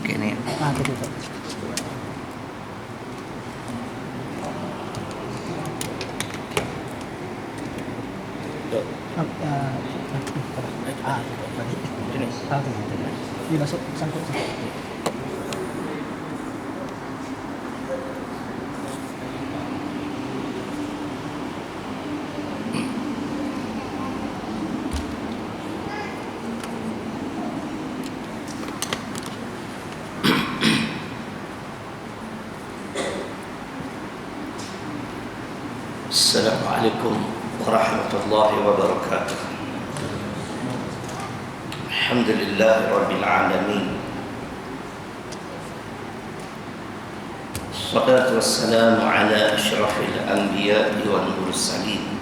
Okey ni. Gitu Pak. Ini masuk sangkut. Assalamualaikum warahmatullahi wabarakatuh. Alhamdulillah rabbil alamin. Salatu wassalamu ala asyrafil anbiya'i wal mursalin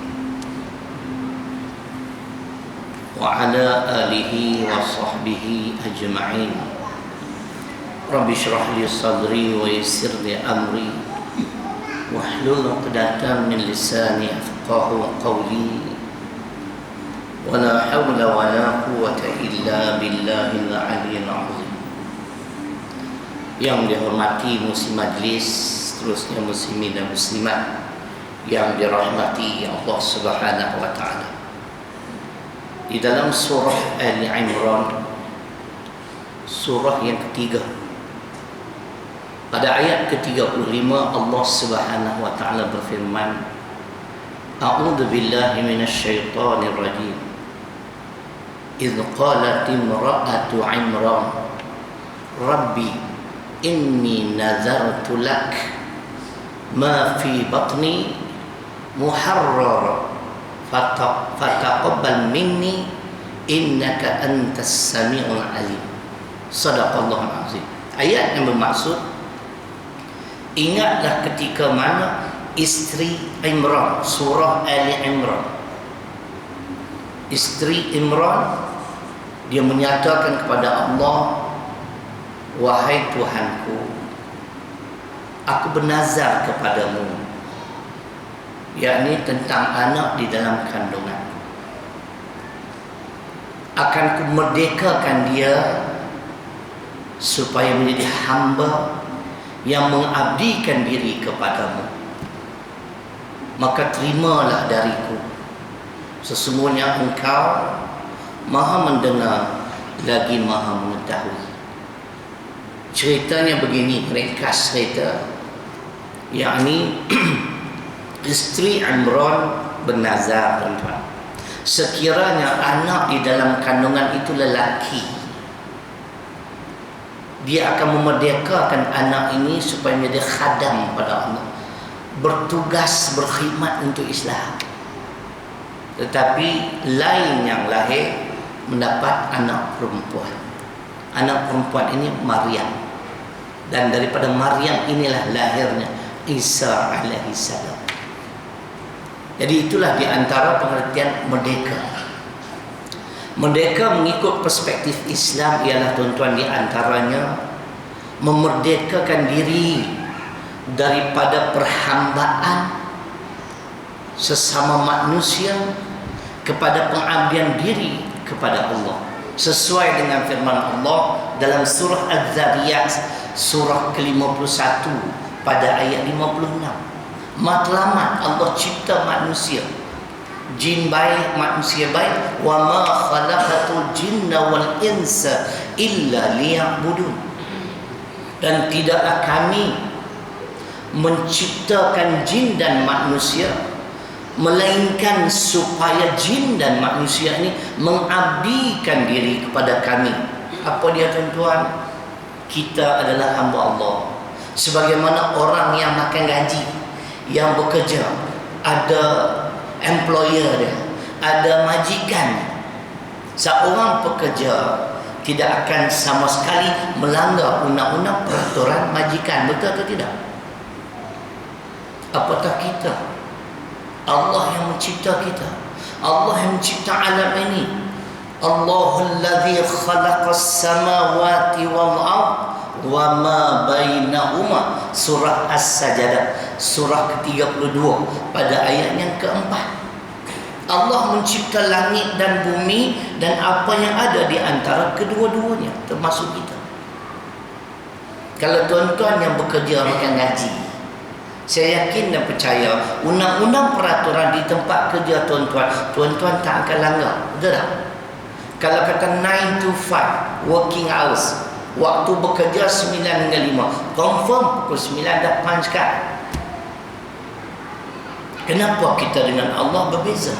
wa ala alihi wa sahbihi ajma'in. Rabbi shrah li sadri wa yassir li amri wahlul 'uqdatam min lisani yafqahu qawli. Wala hawla wala quwwata illa billahil 'aliyyil 'azim. Yang dihormati musim majlis, terusnya muslimin dan muslimat yang dirahmati Allah Subhanahu wa taala. Di dalam surah Ali Imran, surah yang ketiga, pada ayat ke-35 Allah Subhanahu wa taala berfirman, A'udzu billahi minasyaitonir rajim. Idz qalat imra'atu Imran, Rabbi inni nazartu lak ma fi batni muharrar fataqabbal minni innaka antas samiul alim. Sadaqallahul azim. Ayat yang bermaksud, ingatlah ketika mana isteri Imran, surah Ali Imran, isteri Imran, dia menyatakan kepada Allah, wahai Tuhanku, aku bernazar kepadamu, yakni tentang anak di dalam kandunganku, akan ku merdekakan dia supaya menjadi hamba yang mengabdikan diri kepadamu. Maka terimalah dariku, sesungguhnya engkau maha mendengar lagi maha mengetahui. Ceritanya begini, ringkas cerita, yakni isteri Imran bernazar, tuan-tuan, sekiranya anak di dalam kandungan itu lelaki, dia akan memerdekakan anak ini supaya menjadi khadam pada Allah, bertugas berkhidmat untuk Islam. Tetapi lain yang lahir mendapat anak perempuan. Anak perempuan ini Maryam, dan daripada Maryam inilah lahirnya Isa alaihi salam. Jadi itulah di antara pengertian merdeka. Merdeka mengikut perspektif Islam ialah, tuan-tuan, di antaranya memerdekakan diri daripada perhambaan sesama manusia kepada pengabdian diri kepada Allah, sesuai dengan firman Allah dalam surah Az-Zariyat, surah ke-51 pada ayat 56. Matlamat Allah cipta manusia, jin baik, manusia baik, wa ma khalaqatul jinna wal insa illa liya'budun. Dan tidaklah kami menciptakan jin dan manusia melainkan supaya jin dan manusia ini mengabdikan diri kepada kami. Apa dia, tuan-tuan? Kita adalah hamba Allah. Sebagaimana orang yang makan gaji, yang bekerja, ada employer dia, ada majikan. Seorang pekerja tidak akan sama sekali melanggar undang-undang peraturan majikan, betul atau tidak? Apatah kita? Allah yang mencipta kita, Allah yang mencipta alam ini. Allahul ladzi khalaqas samawati wal ard wa ma bainahuma, surah As-Sajdah, surah ke-32 pada ayat yang keempat. Allah mencipta langit dan bumi dan apa yang ada di antara kedua-duanya, termasuk kita. Kalau tuan-tuan yang bekerja makan gaji, saya yakin dan percaya undang-undang peraturan di tempat kerja tuan-tuan tak akan langgar. Betul tak? Kalau kata 9 to 5 working hours, waktu bekerja 9 hingga 5, confirm pukul 9 dah punch card. Kenapa kita dengan Allah berbeza?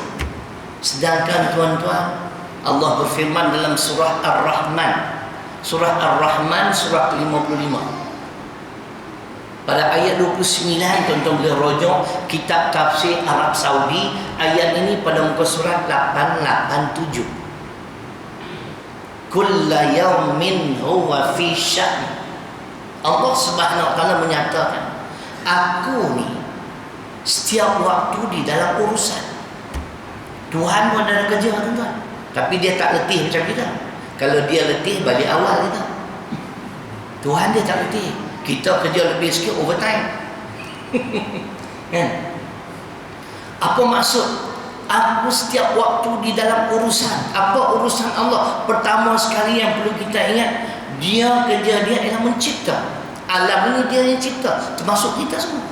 Sedangkan tuan-tuan, Allah berfirman dalam surah Ar-Rahman, surah Ar-Rahman surah 55 pada ayat 29, tuan-tuan boleh rojok kitab tafsir Arab Saudi ayat ini pada muka surat 887. Kulla yawmin huwa fi sya'n. Allah Subhanahu wa taala menyatakan, aku ni setiap waktu di dalam urusan. Tuhan pun ada kerja, tuan-tuan, tapi dia tak letih macam kita. Kalau dia letih, balik awal kita. Tuhan dia tak letih. Kita kerja lebih sikit, overtime. Kan? Apa maksud? Aku setiap waktu di dalam urusan. Apa urusan Allah? Pertama sekali yang perlu kita ingat, dia kerja dia ialah mencipta. Alam ini dia yang cipta, termasuk kita semua.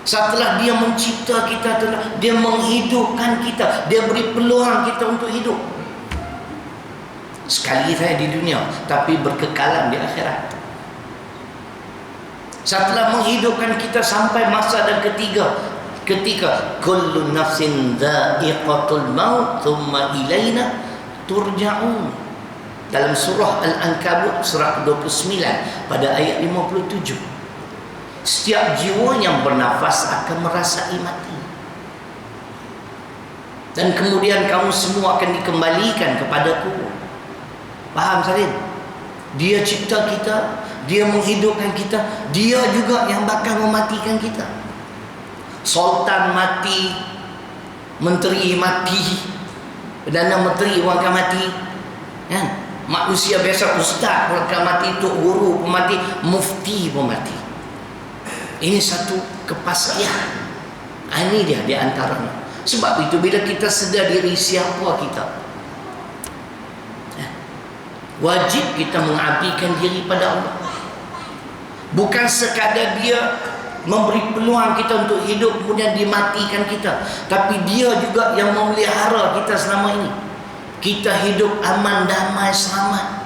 Setelah dia mencipta kita, dia menghidupkan kita, dia beri peluang kita untuk hidup. Sekali saja di dunia, tapi berkekalan di akhirat. Setelah menghidupkan kita sampai masa dan ketika kullu nafsin dha'iqatul maut thumma ilaina turja'un. Dalam surah Al-Ankabut surah 29 pada ayat 57. Setiap jiwa yang bernafas akan merasai mati. Dan kemudian kamu semua akan dikembalikan kepadaku. Faham Salim? Dia cipta kita, dia menghidupkan kita, dia juga yang bakal mematikan kita. Sultan mati, menteri mati, Perdana Menteri orang akan mati, kan? Manusia biasa, ustaz pun akan mati, tok guru pun mati, mufti pun mati. Ini satu kepastian. Ini dia di antaranya. Sebab itu bila kita sedar diri siapa kita, wajib kita mengabdikan diri pada Allah. Bukan sekadar dia memberi peluang kita untuk hidup kemudian dimatikan kita, tapi dia juga yang memelihara kita selama ini. Kita hidup aman, damai, selamat.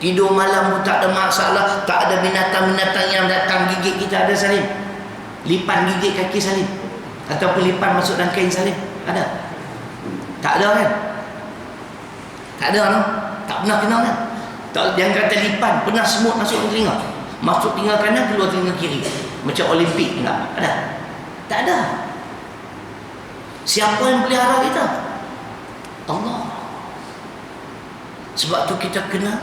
Tidur malam pun tak ada masalah. Tak ada binatang-binatang yang datang gigit kita. Ada Salim? Lipan gigit kaki Salim? Ataupun lipan masuk dalam kain Salim? Ada? Tak ada kan? Tak ada no? Tak pernah kenal kan? Tak, yang kata lipan, pernah semut masuk telinga. Masuk telinga kanan, keluar telinga kiri. Macam Olimpik, enggak? Ada? Tak ada. Siapa yang pelihara kita? Allah. Sebab tu kita kena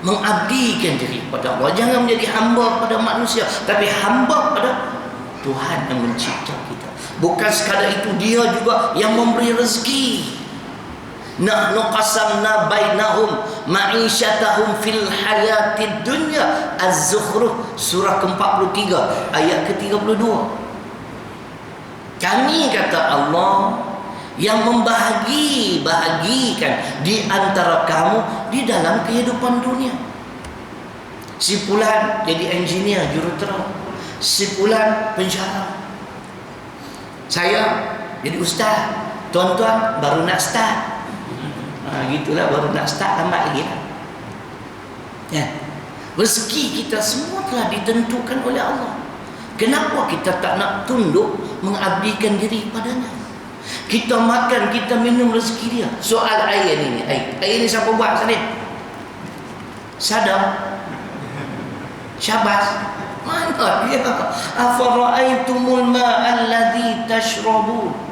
mengabdikan diri pada Allah. Jangan menjadi hamba pada manusia, tapi hamba pada Tuhan yang mencipta kita. Bukan sekadar itu, dia juga yang memberi rezeki. Nahnu qasamna bainahum ma'isyatahum fil hayatid dunya. Az-Zukhruf surah ke-43 ayat ke-32. Kami kata Allah yang bahagikan di antara kamu di dalam kehidupan dunia. Si fulan jadi engineer jurutera, si fulan penjara, saya jadi ustaz, tuan-tuan baru nak start. Gitulah, baru nak start, lambat lagi lah. Ya. Rezeki kita semua telah ditentukan oleh Allah. Kenapa kita tak nak tunduk mengabdikan diri padanya? Kita makan, kita minum rezeki dia. Soal air ni, air ni siapa buat Salim? Sadam? Syabas? Mana dia? Afara'aitumul ma'alladhi tashrabun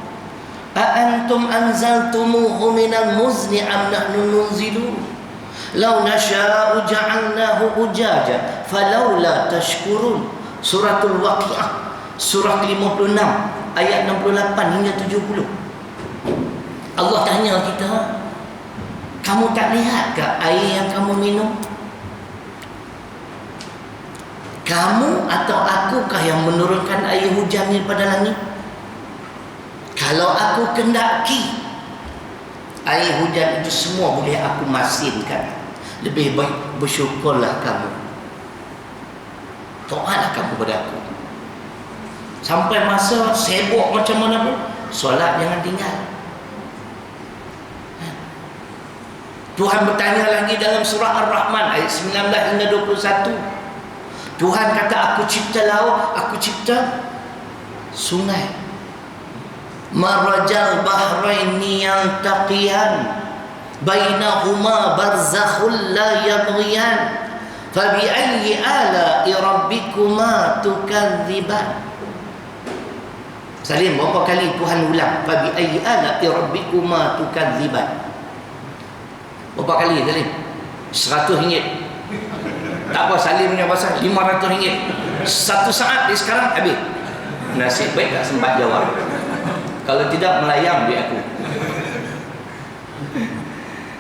a'antum anzaltumuhu minal muzni am nahnu nunzilun law nasha'u ja'alnahu ujaja falawla tashkurun. Suratul Waqi'ah surah 56 ayat 68 hingga 70. Allah tanya kita, kamu tak lihat ke air yang kamu minum? Kamu atau akukah yang menurunkan air hujan daripada langit? Kalau aku kendaki, air hujan itu semua boleh aku masinkan. Lebih baik bersyukurlah kamu. taatlah kamu pada aku. Sampai masa sibuk macam mana pun, solat jangan tinggal. Tuhan bertanya lagi dalam surah Ar-Rahman ayat 19 hingga 21. Tuhan kata, aku cipta laut, aku cipta sungai. Marajal bahraini yaltaqiyan bainahuma barzakhul la yabghiyan fabi ayyi ala'i rabbikuma tukadziban. Salim, berapa kali Tuhan ulang fabi ayyi ala'i rabbikuma tukadziban? Berapa kali Salim? RM100. Tak apa, Salim punya pasal RM500. Satu saat di sekarang habis. Nasib baik tak sempat jawab. Kalau tidak melayang di aku.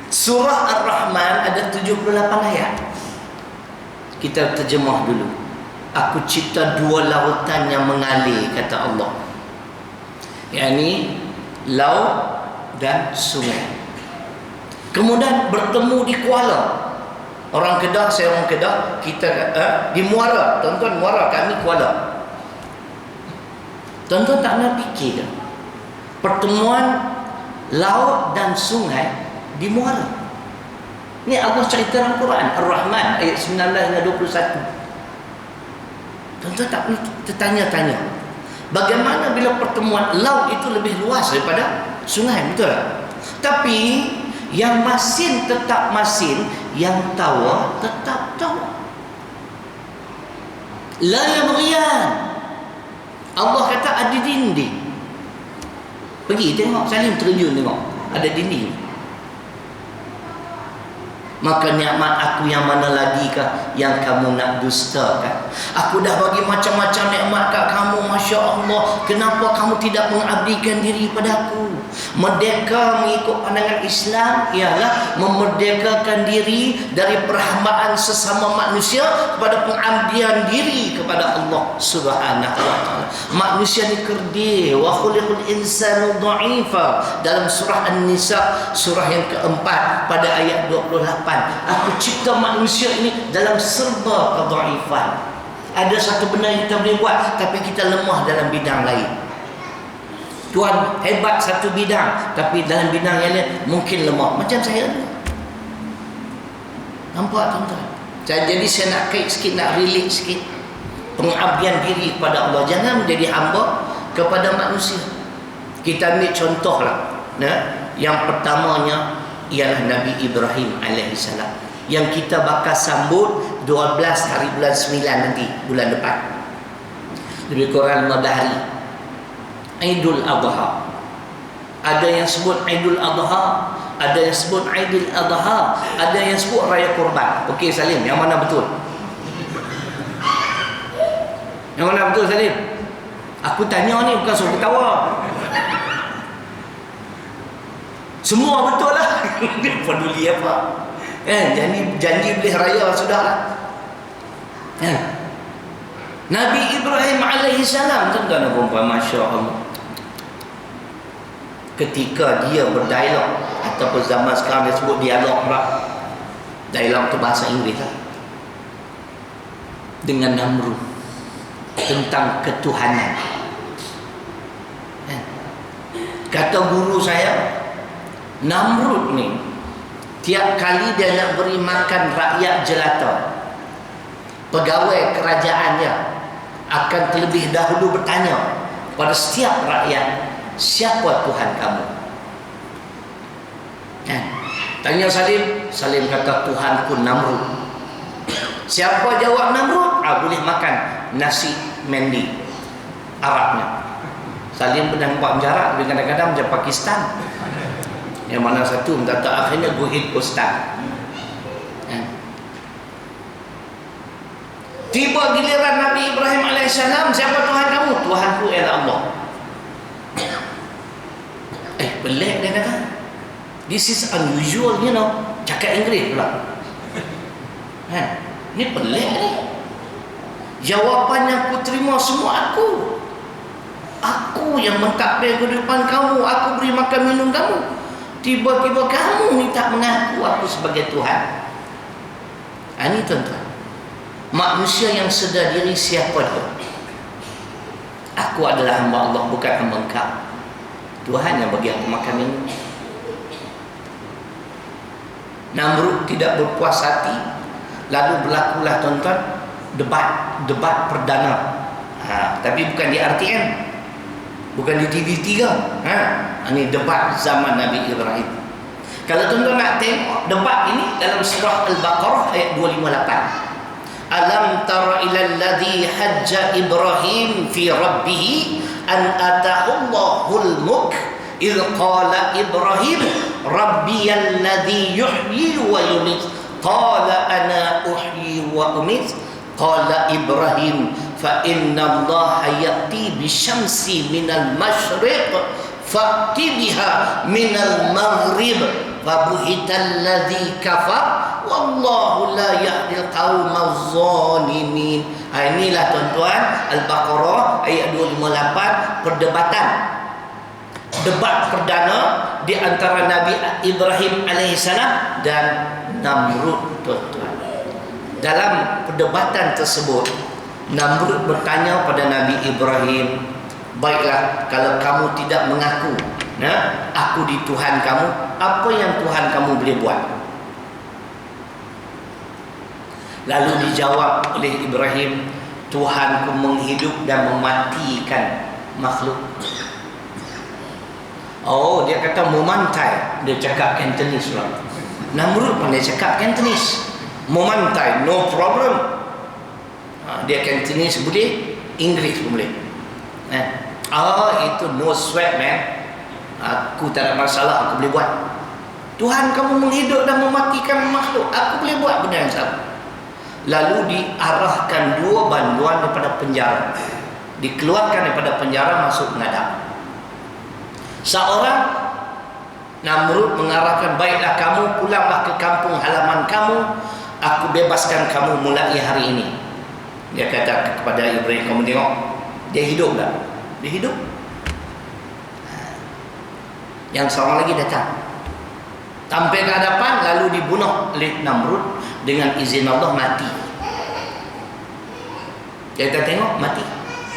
Surah Ar-Rahman ada 78 ayat. Kita terjemah dulu. Aku cipta dua lautan yang mengalir, kata Allah. yakni laut dan sungai. Kemudian bertemu di Kuala. Orang Kedah, saya orang Kedah, kita di Muara, tuan-tuan, Muara, kami Kuala. Tuan-tuan tak pernah fikir ke? Pertemuan laut dan sungai di Muara. Ini Allah cerita dalam Quran Ar-Rahman ayat 19 hingga 21. Tuan-tuan tak pernah tertanya-tanya, bagaimana bila pertemuan laut itu lebih luas daripada sungai, betul tak? Tapi yang masin tetap masin, yang tawa tetap tawa. La yabghiyan. Allah kata ada dinding. Pergi tengok, Salim terjun tengok, ada dinding. Maka nikmat aku yang mana lagi kah yang kamu nak dustakan? Aku dah bagi macam-macam nikmat kat kamu, Masya Allah. Kenapa kamu tidak mengabdikan diri pada aku? Merdeka mengikut pandangan Islam ialah memerdekakan diri dari perhambaan sesama manusia kepada pengabdian diri kepada Allah Subhanahu wa taala. Manusia ni kerdil, wa khuliqul insanu dha'ifa, dalam surah An-Nisa surah yang keempat pada ayat 28. Aku cipta manusia ini dalam serba kedhaifan. Ada satu benda yang kita boleh buat, tapi kita lemah dalam bidang lain. Tuhan hebat satu bidang, tapi dalam bidang yang lain mungkin lemah. Macam saya ni. Nampak tuan-tuan? Jadi saya nak kait sikit, nak relate sikit. Pengabdian diri kepada Allah. Jangan menjadi hamba kepada manusia. Kita ambil contohlah. Yang pertamanya ialah Nabi Ibrahim alaihissalam, yang kita bakal sambut 12 hari bulan 9 nanti, bulan depan. Lebih kurang 15 hari. Aidul Adha. Ada yang sebut Aidul Adha, ada yang sebut Aidil Adha, ada yang sebut Raya Kurban. Okey Salim, yang mana betul? Yang mana betul Salim? Aku tanya ni bukan suruh ketawa. Semua betul lah. Dia peduli apa? Janji beli raya sudahlah. Nabi Ibrahim alaihissalam, tuan-tuan dan puan-puan, Masya Allah, ketika dia berdialog, ataupun zaman sekarang dia sebut dialog pula. Dialog tu bahasa Inggeris lah, dengan Namrud tentang ketuhanan. Kata guru saya, Namrud ni tiap kali dia nak beri makan rakyat jelata, pegawai kerajaan dia akan terlebih dahulu bertanya pada setiap rakyat, siapa Tuhan kamu? Tanya Salim, Salim kata Tuhanku Namrud. Siapa jawab Namrud? Boleh makan nasi mendi Arabnya. Salim pernah buat jarak, tapi kadang-kadang macam Pakistan. Yang mana satu minta tak, akhirnya guhid ustaz. Tiba giliran Nabi Ibrahim alaihissalam, siapa Tuhan kamu? Tuhanku ialah Allah. Pelik dia kata. This is unusual, you know. Cakap Inggeris pula. Ni pelik ni. Jawapan yang aku terima semua aku. Aku yang mentadbir kehidupan kamu, aku beri makan minum kamu. Tiba-tiba kamu minta mengaku aku sebagai Tuhan. Ini tuan-tuan. Manusia yang sedar diri siapa dia? Aku adalah hamba Allah, bukan hamba engkau. Tuhan yang bagi aku makan minum. Namrud tidak berpuas hati. Lalu berlakulah tuan-tuan debat perdana. Tapi bukan di RTM, bukan di TV3. Ini debat zaman Nabi Ibrahim. Kalau tuan-tuan nak tengok debat ini dalam surah Al-Baqarah ayat 258. Alam tara ilal ladzi hajja Ibrahim fi rabbih an atahu Allahul mulk idh qala Ibrahim rabbiyal ladzi yuhyi wa yumiit qala ana uhyi wa umiit qala Ibrahim fa inna Allah ya'ti bisyamsi minal masyriq fa'ti biha minal maghrib wa buhital ladzi kafar wallahu la yahdil qaumal zalimin. Inilah tuan-tuan Al-Baqarah ayat 258, perdebatan, debat perdana di antara Nabi Ibrahim alaihissalam dan Namrud tuan-tuan. Dalam perdebatan tersebut Namrud bertanya pada Nabi Ibrahim, baiklah kalau kamu tidak mengaku aku di Tuhan kamu, apa yang Tuhan kamu boleh buat? Lalu dijawab oleh Ibrahim, Tuhanku menghidup dan mematikan makhluk. Oh, dia kata memantai. Dia cakap Cantonese lah. Namrud pun dia cakap Cantonese. Memantai, no problem. Dia Cantonese boleh, Inggeris pun boleh. Itu no sweat man. Aku tak ada masalah, aku boleh buat. Tuhan kamu menghidup dan mematikan makhluk, aku boleh buat benda yang sama. Lalu diarahkan dua banduan daripada penjara, dikeluarkan daripada penjara, masuk menghadap. Seorang Namrud mengarahkan, baiklah kamu pulanglah ke kampung halaman kamu, aku bebaskan kamu mulai hari ini. Dia kata kepada Ibrahim, kamu tengok, dia hidup tak? Dia hidup. Yang seorang lagi datang, sampai ke hadapan, lalu dibunuh oleh Namrud dengan izin Allah, mati. Kita tengok, mati.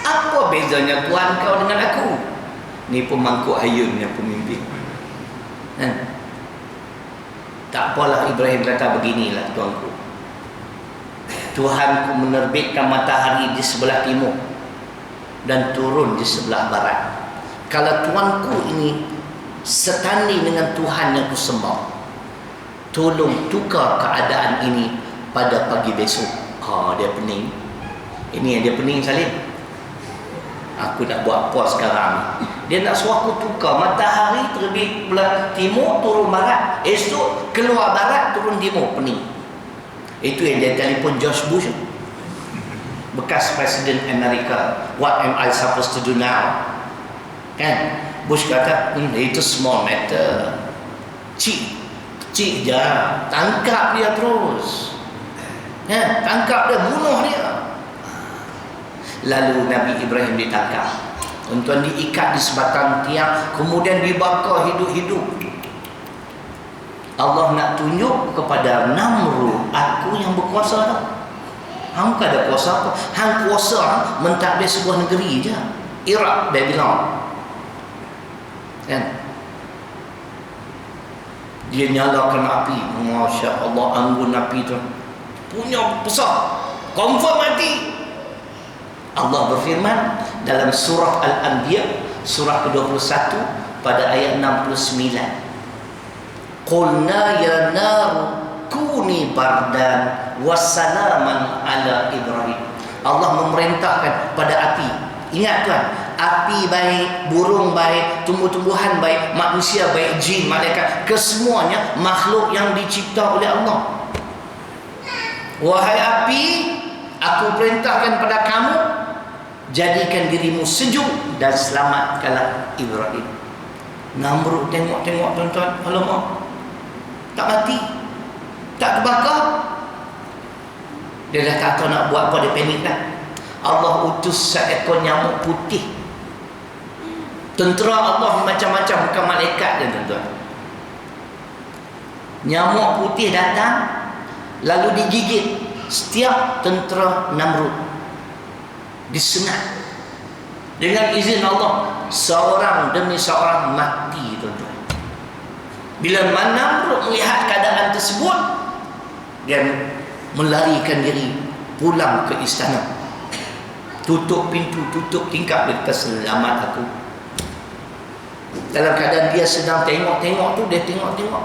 Apa bezanya Tuhan kau dengan aku? Ni pemangku ayun yang pemimpin. Tak apalah, Ibrahim kata beginilah tuanku, Tuhanku menerbitkan matahari di sebelah timur dan turun di sebelah barat. Kalau tuanku ini setanding dengan Tuhan yang kusembah, tolong tukar keadaan ini pada pagi besok. Dia pening. Ini yang dia pening, Salim. Aku nak buat apa sekarang? Dia nak suruh aku tukar matahari terbit belah timur, turun barat. Esok keluar barat, turun timur, pening. Itu yang dia telefon George Bush, bekas Presiden Amerika. What am I supposed to do now? Kan? Bush kata, itu small matter. Cik je, tangkap dia terus. Tangkap dia, bunuh dia. Lalu Nabi Ibrahim ditangkap. Tuan-tuan, diikat di sebatang tiang, kemudian dibakar hidup-hidup. Allah nak tunjuk kepada Namrud, aku yang berkuasa tau. Hang tak ada kuasa apa? Hang kuasa mentadbir sebuah negeri je, Iraq, Babylon. Kan? Dia nyalakan api, Masya Allah, anggun api tu punya besar, confirm mati. Allah berfirman dalam surah Al-Anbiya surah ke-21 pada ayat 69, Qulna ya naru kuni bardan wassalaman ala Ibrahim. Allah memerintahkan pada api. Ingat tuan, api baik, burung baik, tumbuh-tumbuhan baik, manusia baik, jin, malaikat, kesemuanya makhluk yang dicipta oleh Allah. Wahai api, aku perintahkan pada kamu, jadikan dirimu sejuk dan selamatkanlah Ibrahim. Namrud tengok-tengok tuan-tuan, alamak, tak mati, tak terbakar. Dia dah tak tahu nak buat apa, dia panik dah. Allah utus seekor nyamuk putih. Tentera Allah macam-macam, bukan malaikat je tuan-tuan. Nyamuk putih datang, lalu digigit setiap tentera Namrud disengat dengan izin Allah, seorang demi seorang mati, tuan-tuan. Bila Namrud melihat keadaan tersebut, dia melarikan diri pulang ke istana. Tutup pintu, tutup tingkap, dia kata selamat aku. Dalam keadaan dia sedang tengok-tengok tu, dia tengok-tengok.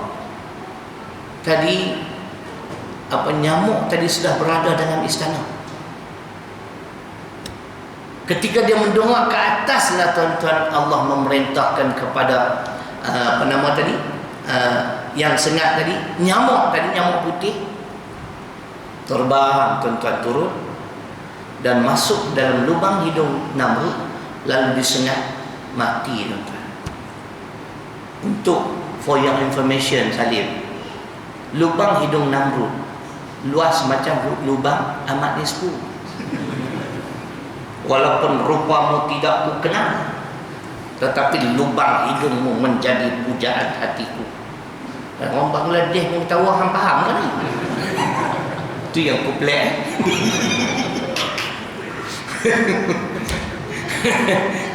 Tadi nyamuk tadi sudah berada dalam istana. Ketika dia mendongak ke atas lah, tuan-tuan, Allah memerintahkan kepada yang sengat tadi, nyamuk putih terbang, tuan-tuan, turun dan masuk dalam lubang hidung Namrud, lalu disengat mati, tuan-tuan. For your information, Salim, lubang hidung Namrud luas macam lubang Ahmad Nisfu. Walaupun rupamu tidak ku kenal, tetapi lubang hidungmu menjadi pujaan hatiku. Orang Bangladesh pun tahu, hang faham kan ni? Itu yang ku pelik.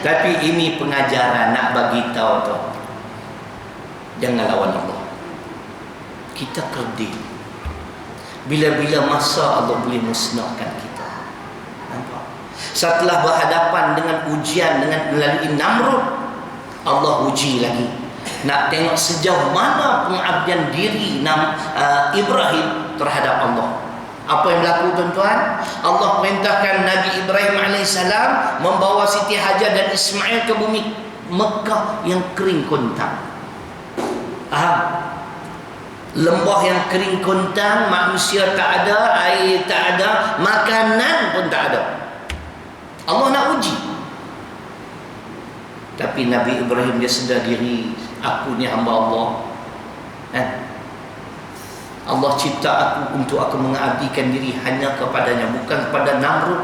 Tapi ini pengajaran nak bagi tahu tu. Jangan lawan Allah. Kita kerdil. Bila-bila masa Allah boleh musnahkan kita. Nampak? Setelah berhadapan dengan ujian dengan melalui Namrud, Allah uji lagi. Nak tengok sejauh mana pengabdian diri Ibrahim terhadap Allah. Apa yang berlaku, tuan-tuan? Allah perintahkan Nabi Ibrahim AS membawa Siti Hajar dan Ismail ke bumi Mekah yang kering kontang. Lembah yang kering kontang, manusia tak ada, air tak ada, makanan pun tak ada. Allah nak uji. Tapi Nabi Ibrahim dia sedar diri, aku ni hamba Allah. Allah cipta aku untuk aku mengabdikan diri hanya kepadanya, bukan kepada Namrud,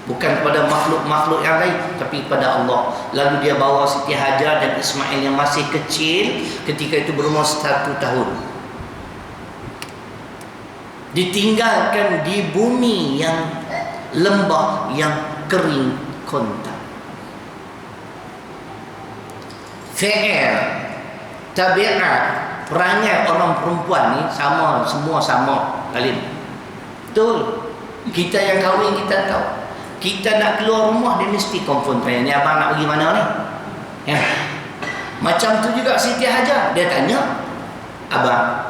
bukan kepada makhluk-makhluk yang lain, tapi kepada Allah. Lalu dia bawa Siti Hajar dan Ismail yang masih kecil, ketika itu berumur 1 tahun, ditinggalkan di bumi yang lembah yang kering kontang. Fi'il, tabiat, perangai orang perempuan ni sama, semua sama, Alim. Betul. Kita yang kahwin kita tahu. Kita nak keluar rumah, dia mesti confirm tanya, ni abang nak pergi mana ni? Macam tu juga Siti Hajar, dia tanya, abang,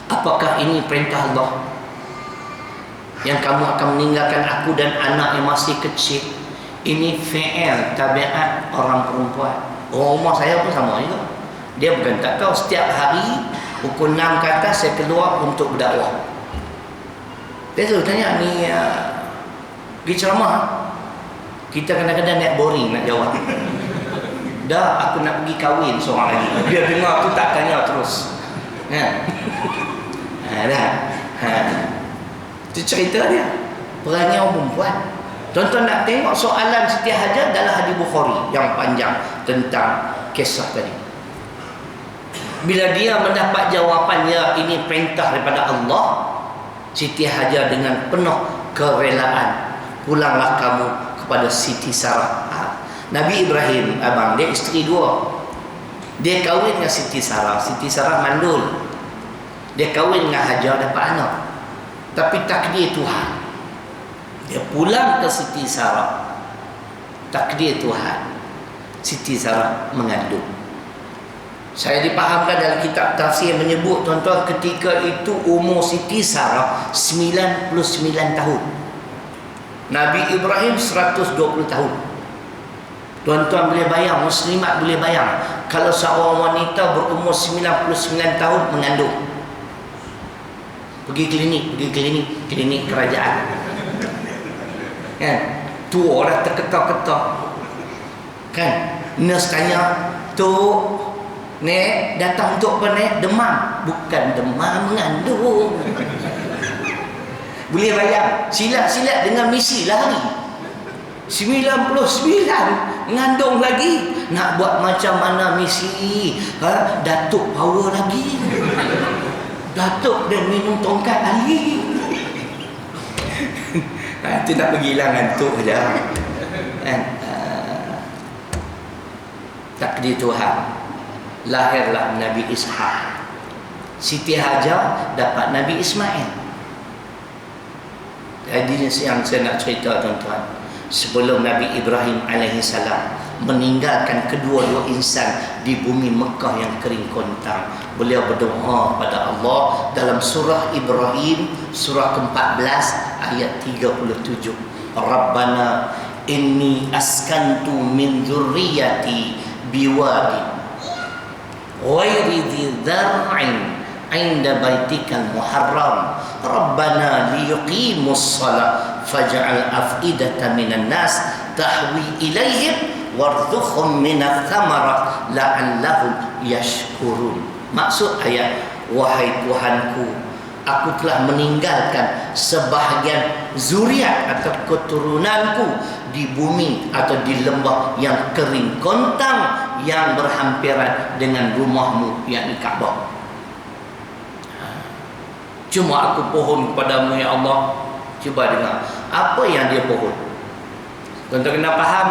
apakah ini perintah Allah yang kamu akan meninggalkan aku dan anak yang masih kecil? Ini fi'il, tabiat orang perempuan. Orang rumah saya pun sama juga. Dia bukan tak tahu, setiap hari pukul 6 ke atas saya keluar untuk berdakwah. Dia selalu tanya, ni pergi ceramah, kita kadang-kadang naik boring nak jawab. Dah, aku nak pergi kahwin seorang lagi. Dia dengar tu tak tanya terus. Itu cerita dia, perangai orang perempuan. Tuan-tuan nak tengok soalan Siti Hajar dalam hadis Bukhari yang panjang tentang kisah tadi. Bila dia mendapat jawapan, ya ini perintah daripada Allah, Siti Hajar dengan penuh kerelaan, pulanglah kamu kepada Siti Sarah. Nabi Ibrahim, abang dia isteri 2. Dia kahwin dengan Siti Sarah. Siti Sarah mandul. Dia kahwin dengan Hajar, dapat anak. Tapi takdir Tuhan, dia pulang ke Siti Sarah. Takdir Tuhan, Siti Sarah mengandung. Saya dipahamkan dalam kitab tafsir menyebut, tuan-tuan, ketika itu umur Siti Sarah 99 tahun. Nabi Ibrahim 120 tahun. Tuan-tuan boleh bayang, muslimat boleh bayang, kalau seorang wanita berumur 99 tahun mengandung. Pergi klinik kerajaan. Kan? Tua dah terketak-ketak. Kan? Nurse tanya, tu Nek, datang untuk apa Nek? Demam. Bukan demam, mengandung. Boleh bayang, silat-silat dengan misi lari 99, mengandung lagi. Nak buat macam mana misi? Datuk power lagi. Datuk dia minum tongkat lagi. Itu nak pergi hilang ngantuk saja. Kan? Takdir Tuhan, lahirlah Nabi Ishak. Siti Hajar dapat Nabi Ismail. Jadi yang saya nak cerita tuan-tuan, sebelum Nabi Ibrahim alaihissalam meninggalkan kedua-dua insan di bumi Mekah yang kering kontang, beliau berdoa pada Allah dalam surah Ibrahim surah ke-14 ayat 37. Rabbana inni askantu min dzurriyyati biwadin ghairi dzi dzar'in 'inda baitikal muharram rabbana liyuqimus shalah faj'al af'idatan minan nas tahwi ilaihim warzuqhum minats tsamarat la'allahum yashkurun. Maksud ayat, wahai Tuhanku, aku telah meninggalkan sebahagian zuriat atau keturunanku di bumi atau di lembah yang kering kontang yang berhampiran dengan rumahmu, yakni Kaabah. Cuma aku pohon kepadamu ya Allah. Cuba dengar apa yang dia pohon. Tuan-tuan kena faham,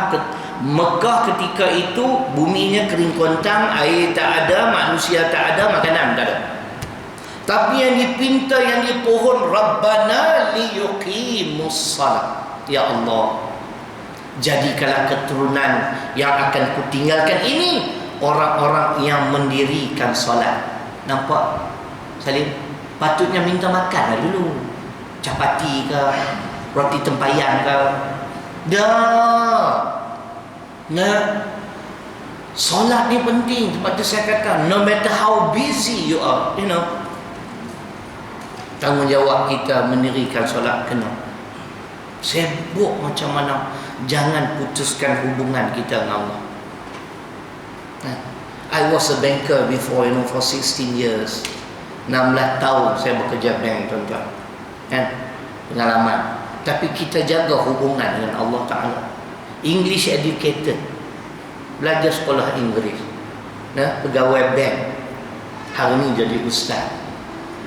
Mekah ketika itu buminya kering kontang, air tak ada, manusia tak ada, makanan tak ada. Tapi yang dipinta, yang dipohon, Rabbana liyuqimus salat. Ya Allah, jadikanlah keturunan yang akan kutinggalkan ini orang-orang yang mendirikan solat. Nampak Salim? Patutnya minta makan dulu, capati ke, roti tempayan ke. Dah. Nah, solat ni penting. Sebab tu saya kata, no matter how busy you are, tanggungjawab kita mendirikan solat kena. Sibuk macam mana, jangan putuskan hubungan kita dengan Allah. I was a banker before, for 16 years. 16 tahun saya bekerja bank, tuan-tuan. Pengalaman. Tapi kita jaga hubungan dengan Allah Ta'ala. English educated, belajar sekolah Inggeris, pegawai bank, hari ni jadi ustaz.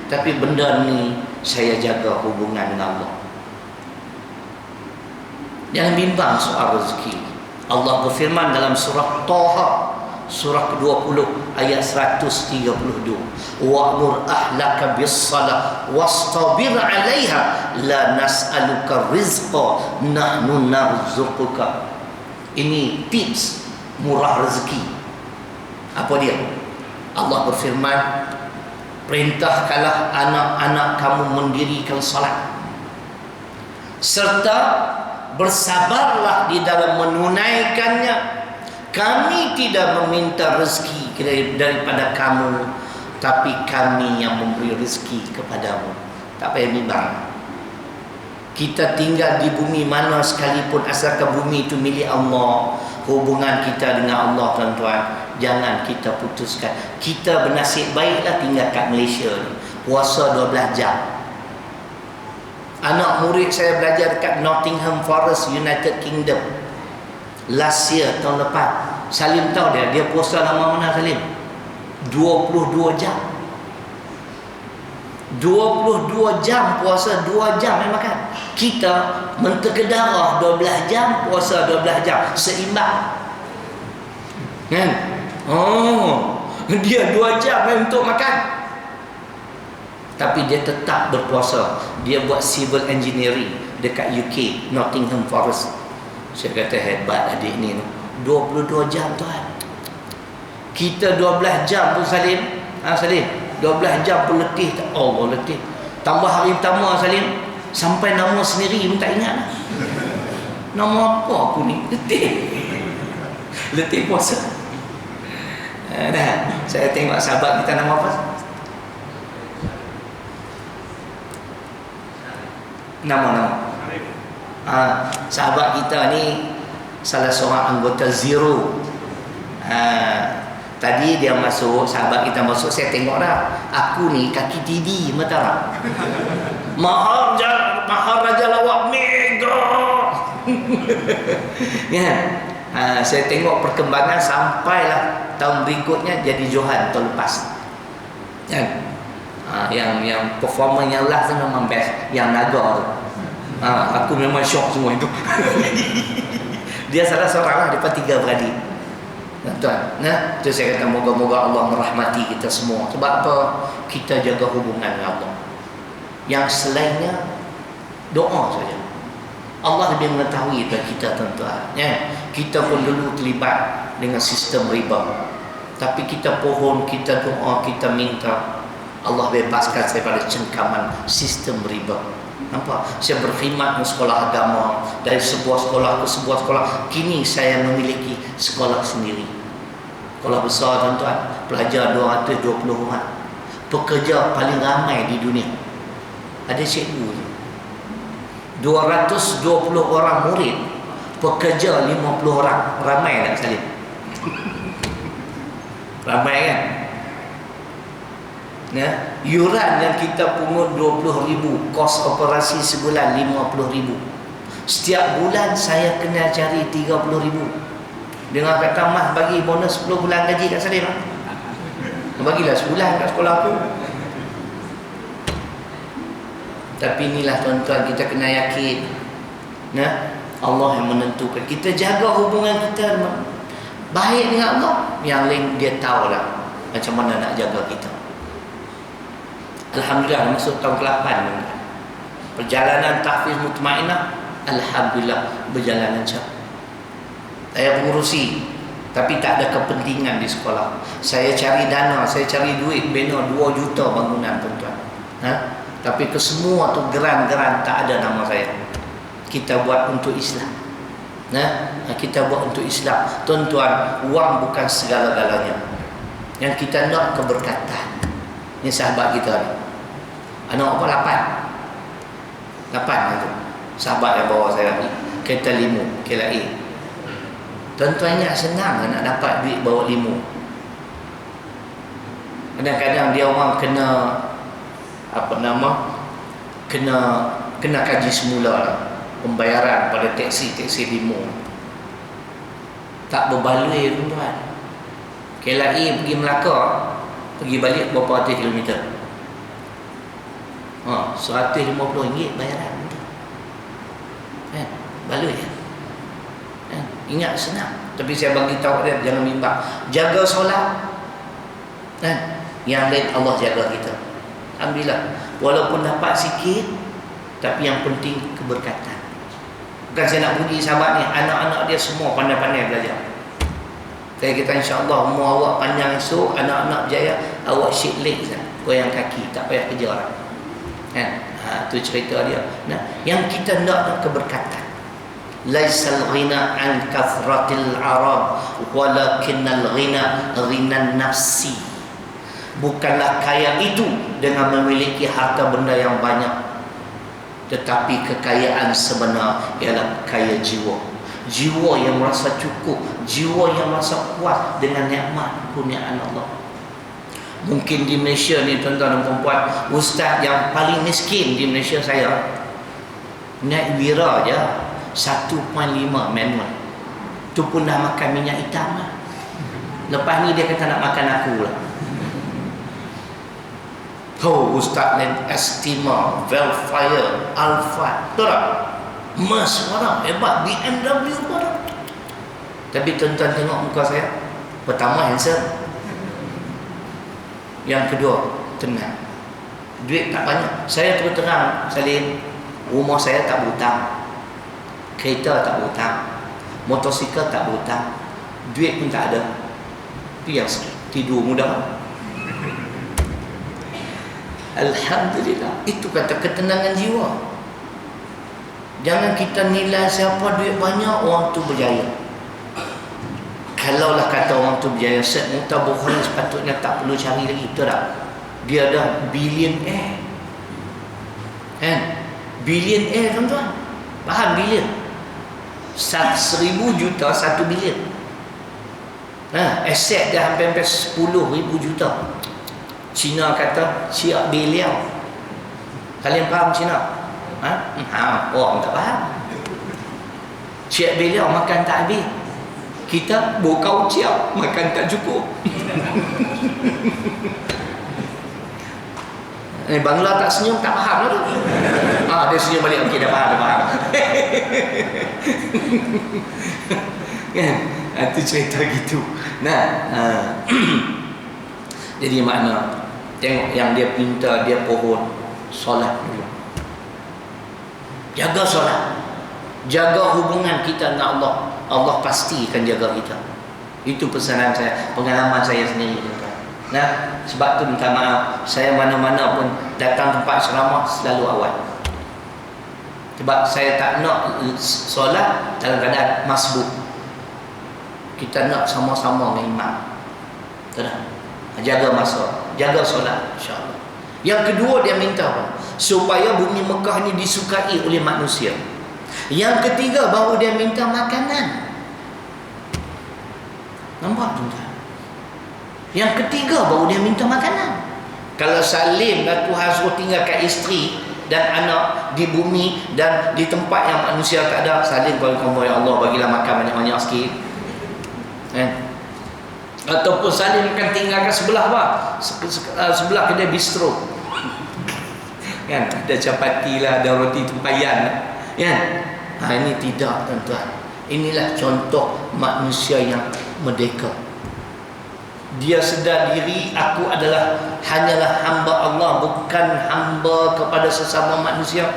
Tapi benda ni saya jaga hubungan dengan Allah. Jangan bimbang soal rezeki. Allah berfirman dalam surah Taha surah ke-20 ayat 132, wa'mur ahlaka bis-salah wastabir 'alaiha la nas'aluka rizqa nahnu narzuquka. Ini tips murah rezeki. Apa dia? Allah berfirman, perintahkanlah anak-anak kamu mendirikan salat, serta bersabarlah di dalam menunaikannya. Kami tidak meminta rezeki daripada kamu, tapi kami yang memberi rezeki kepadamu. Tak payah bimbang. Kita tinggal di bumi mana sekalipun, asalkan bumi itu milik Allah, hubungan kita dengan Allah, tuan-tuan, jangan kita putuskan. Kita bernasib baiklah tinggal kat Malaysia ni, puasa 12 jam. Anak murid saya belajar dekat Nottingham Forest, United Kingdom, last year, tahun lepas. Salim tahu dia puasa lama mana Salim? 22 jam. 22 jam puasa, 2 jam makan. Kita menterkedarah 12 jam, puasa 12 jam, seimbang. Kan? Oh, dia 2 jam untuk makan. Tapi dia tetap berpuasa. Dia buat civil engineering dekat UK, Nottingham Forest. Saya kata hebat adik ni, 22 jam tuan. Kita 12 jam pun Salim. Salim, 12 jam pun letih. Allah, letih. Tambah hari pertama Salim, sampai nama sendiri pun tak ingat. Nama apa aku ni? Letih. Letih puasa. Dah, saya tengok sahabat kita, nama apa? Nama. Sahabat kita ni salah seorang anggota Zero. Tadi dia masuk, sahabat kita masuk, saya tengok dah, aku ni kaki tidi mata. Maharaja lawak mega. Ya. Saya tengok perkembangan sampailah tahun berikutnya jadi Johan tahun lepas. Yang performance yang last tu memang best, yang Naga tu. Aku memang syok semua itu. Dia salah seorang lah, dia 3 beradik. Tuan, itu saya kata moga-moga Allah merahmati kita semua. Sebab apa? Kita jaga hubungan dengan Allah. Yang selainnya doa saja. Allah lebih mengetahui daripada kita, tuan-tuan. Kita pun dulu terlibat dengan sistem riba. Tapi kita pohon, kita doa, kita minta Allah bebaskan saya pada cengkaman sistem riba. Nampak? Saya berkhidmat di sekolah agama, dari sebuah sekolah ke sebuah sekolah. Kini saya memiliki sekolah sendiri. Sekolah besar, tuan-tuan. Pelajar 220 orang. Pekerja paling ramai di dunia. Ada cikgu 220 orang murid, pekerja 50 orang. Ramai tak Salim? Ramai kan? Yuran yang kita pungut 20,000, kos operasi sebulan 50,000. Setiap bulan saya kena cari 30,000. Dengan kata mah bagi bonus 10 bulan gaji kat Salim. Bagilah sebulan kat sekolah aku. Tapi inilah tuan-tuan, kita kena yakin Allah yang menentukan. Kita jaga hubungan kita baik dengan Allah. Yang lain dia tahulah macam mana nak jaga kita. Alhamdulillah masuk tahun ke-8. Perjalanan tahfiz mutmainah alhamdulillah berjalan lancar. Saya pengurusi, tapi tak ada kepentingan di sekolah. Saya cari dana, saya cari duit bina 2 juta bangunan, tuan-tuan. Tapi kesemua tu geran-geran tak ada nama saya. Kita buat untuk Islam. Kita buat untuk Islam. Tuan-tuan, wang bukan segala-galanya. Yang kita nak keberkatan. Ini sahabat kita ni. Anak apa? 8 tu. Sahabat yang bawa saya kereta limo, KLA. Tuan-tuan ingat senang nak dapat duit bawa limo. Kadang-kadang dia orang kena kena kaji semula lah. Pembayaran pada teksi limo. Tak berbaloi, tuan-tuan. KLA pergi Melaka, pergi balik berapa ratus kilometer. RM150 bayaran. Baloi ya. Ingat senang. Tapi saya bagi tahu dia jangan bimbang. Jaga solat. Yang lain Allah jaga kita. Alhamdulillah. Walaupun dapat sikit, tapi yang penting keberkatan. Bukan saya nak puji sahabat ni, anak-anak dia semua pandai-pandai belajar. Saya kata insya-Allah umur awak panjang esok, anak-anak berjaya, awak shake leg saja, goyang kaki, tak payah kerja orang. Tu cerita dia. Yang kita nak keberkatan. Laisal ghina an kathratil arab, walakinnal ghina ghinan nafsi. Bukanlah kaya itu dengan memiliki harta benda yang banyak, tetapi kekayaan sebenar ialah kaya jiwa. Jiwa yang merasa cukup, jiwa yang merasa puas dengan nikmat kurniaan Allah. Mungkin di Malaysia ni tuan-tuan dan puan-puan, ustaz yang paling miskin di Malaysia saya naik wira je 1.5 manual. Tu pun dah makan minyak hitam lah. Lepas ni dia kata nak makan aku lah. Ustaz lain Estima, Velfire, Alphard, betul tak? Mas warna hebat, BMW warna. Tapi tuan-tuan tengok muka saya. Pertama handsome, yang kedua tenang. Duit tak banyak. Saya terus terang Salim, rumah saya tak berhutang, kereta tak berhutang, motosikal tak berhutang, duit pun tak ada. Itu yang tidur mudah. Alhamdulillah. Itu kata ketenangan jiwa. Jangan kita nilai siapa duit banyak, orang tu berjaya. Kalaulah kata orang tu berjaya, Syed Muhtar Bukhari sepatutnya tak perlu cari lagi, betul tak? Dia dah billionaire. Billionaire, tuan-tuan. Faham bilion? 1,000 juta 1 bilion. Aset dia hampir 10,000 juta. Cina kata siap bilion. Kalian faham Cina? Orang tak faham. Siap bilion makan tak habis. Kita bokau ciap makan tak cukup. Bangla tak senyum tak faham lah tu. Dia senyum balik, okey dah faham. Kan? Itu cerita gitu. Nah, jadi makna tengok yang dia pinta, dia pohon solat dulu. Jaga solat. Jaga hubungan kita dengan Allah. Allah pasti akan jaga kita. Itu pesanan saya, pengalaman saya sendiri. Nah, sebab tu minta maaf, saya mana-mana pun datang tempat ceramah selalu awal. Sebab saya tak nak solat dalam keadaan masbuk. Kita nak sama-sama dengan imam. Betul. Jaga masa, jaga solat, insya-Allah. Yang kedua dia minta apa? Supaya bumi Mekah ni disukai oleh manusia. Yang ketiga baru dia minta makanan. Nampak tuan-tuan? Yang ketiga baru dia minta makanan. Kalau Salim dan Tuhan suruh tinggalkan isteri dan anak di bumi dan di tempat yang manusia tak ada, Salim kalau kamu, ya Allah bagilah makan banyak-banyak sikit. Ataupun Salim akan tinggalkan sebelah apa? Sebelah kedai bistro. Kan? Ada capati lah, ada roti tempayan. Kan? Ini tidak, tuan-tuan. Inilah contoh manusia yang merdeka. Dia sedar diri, aku adalah hanyalah hamba Allah, bukan hamba kepada sesama manusia.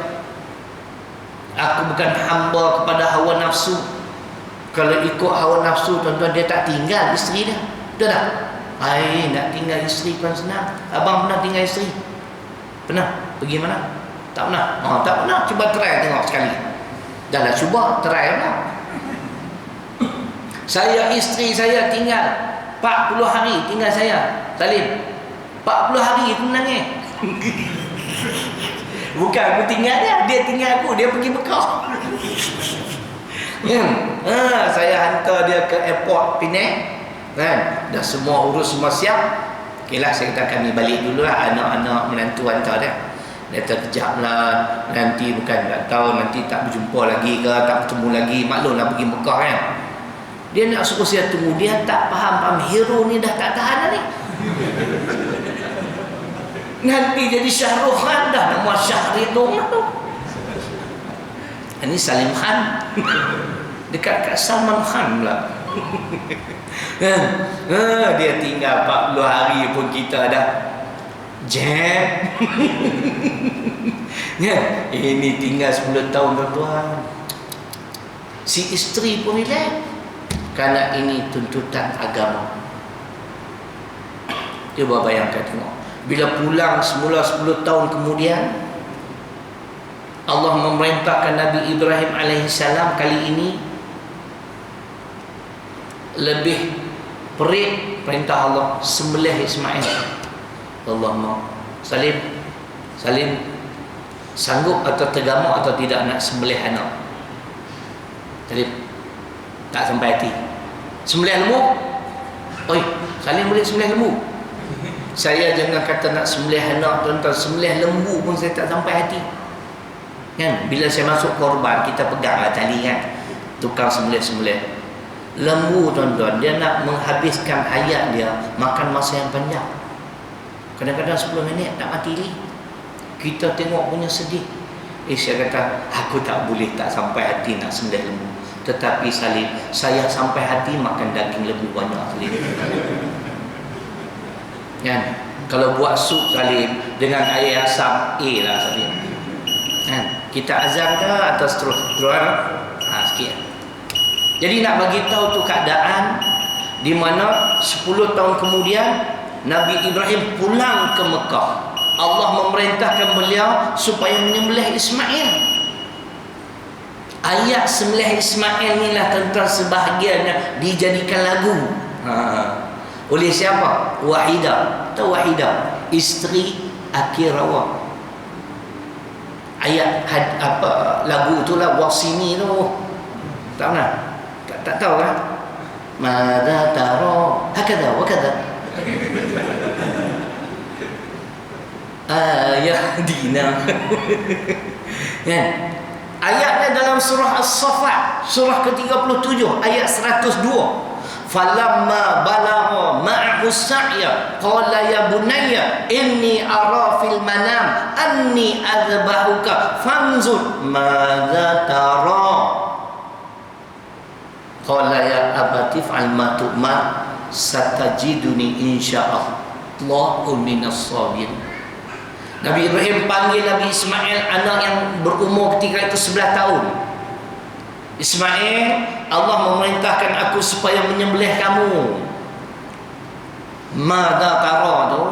Aku bukan hamba kepada hawa nafsu. Kalau ikut hawa nafsu, tuan-tuan, dia tak tinggal isteri dia. Betul tak? Nak tinggal isteri pun senang. Abang pernah tinggal isteri? Pernah? Pergi mana? Tak pernah? Tak pernah. Cuba try tengok sekali. Dah lah cuba, try lah. Saya, isteri saya tinggal 40 hari tinggal saya, Salim. 40 hari aku menangis. Bukan aku tinggal dia tinggal aku, dia pergi Mekah. Saya hantar dia ke airport Penang. Kan? Dah semua urus, semua siap. Okeylah, saya kata kami balik dulu lah. Anak-anak menantu hantar dia. Dia terkejap lah. Nanti bukan tak tahu, nanti tak berjumpa lagi ke, tak bertemu lagi. Maklumlah pergi Mekah kan. Dia nak suruh saya tunggu. Dia tak faham hero ni dah tak tahan dah ni. Nanti jadi Syahrul Khan dah. Nama Syahridung lah tu. Ini Salim Khan. Dekat kat Salman Khan pula. Dia tinggal 40 hari pun kita dah jam. Ini tinggal 10 tahun tuan-tuan. Si isteri pun relax. Kerana ini tuntutan agama. Cuba bayangkan tengok. Bila pulang semula 10 tahun kemudian, Allah memerintahkan Nabi Ibrahim alaihissalam kali ini lebih perit perintah Allah, sembelih Ismail. Allahumma Salim sanggup atau tergamak atau tidak nak sembelih anak? Salim tak sampai hati. Sembelih lembu? Oi, Salim boleh sembelih lembu? Saya jangan kata nak sembelih anak, tuan-tuan, sembelih lembu pun saya tak sampai hati. Kan? Bila saya masuk korban, kita peganglah tali kan. Tukang sembelih-sembelih. Lembu, tuan-tuan, dia nak menghabiskan hayat dia, makan masa yang panjang. Kadang-kadang 10 minit tak mati lagi. Kita tengok punya sedih. Saya kata, aku tak boleh, tak sampai hati nak sembelih lembu. Tetapi Salim, saya sampai hati makan daging lembu banyak Salim. Kan? Kalau buat sup Salim dengan air asam, lah Salim. Kan? Kita azan ke atau terus sikit. Jadi nak bagi tahu tu keadaan di mana 10 tahun kemudian Nabi Ibrahim pulang ke Mekah. Allah memerintahkan beliau supaya menyembelih Ismail. Ayat sembelih Ismail inilah tentang sebahagiannya dijadikan lagu. Oleh siapa? Wahidah. Tahu Wahidah? Isteri Akirawa. Ayat lagu itulah Wasini tu. Tak pernah? Tak tahu kan? Mada taro hakada wakada. Ayahdina. Kan? Ayatnya dalam surah As-Saffat, surah ke-37, ayat 102. Falamma balagha ma'ahu sa'ya qala ya bunayya inni ara fil manam anni adbahuka fanzur madza tara. Qala ya abati fa'al ma tu'mar satajiduni insyaallah minas sabirin. Nabi Ibrahim panggil Nabi Ismail, anak yang berumur ketika itu 11 tahun. Ismail, Allah memerintahkan aku supaya menyembelih kamu. Mada tara tu,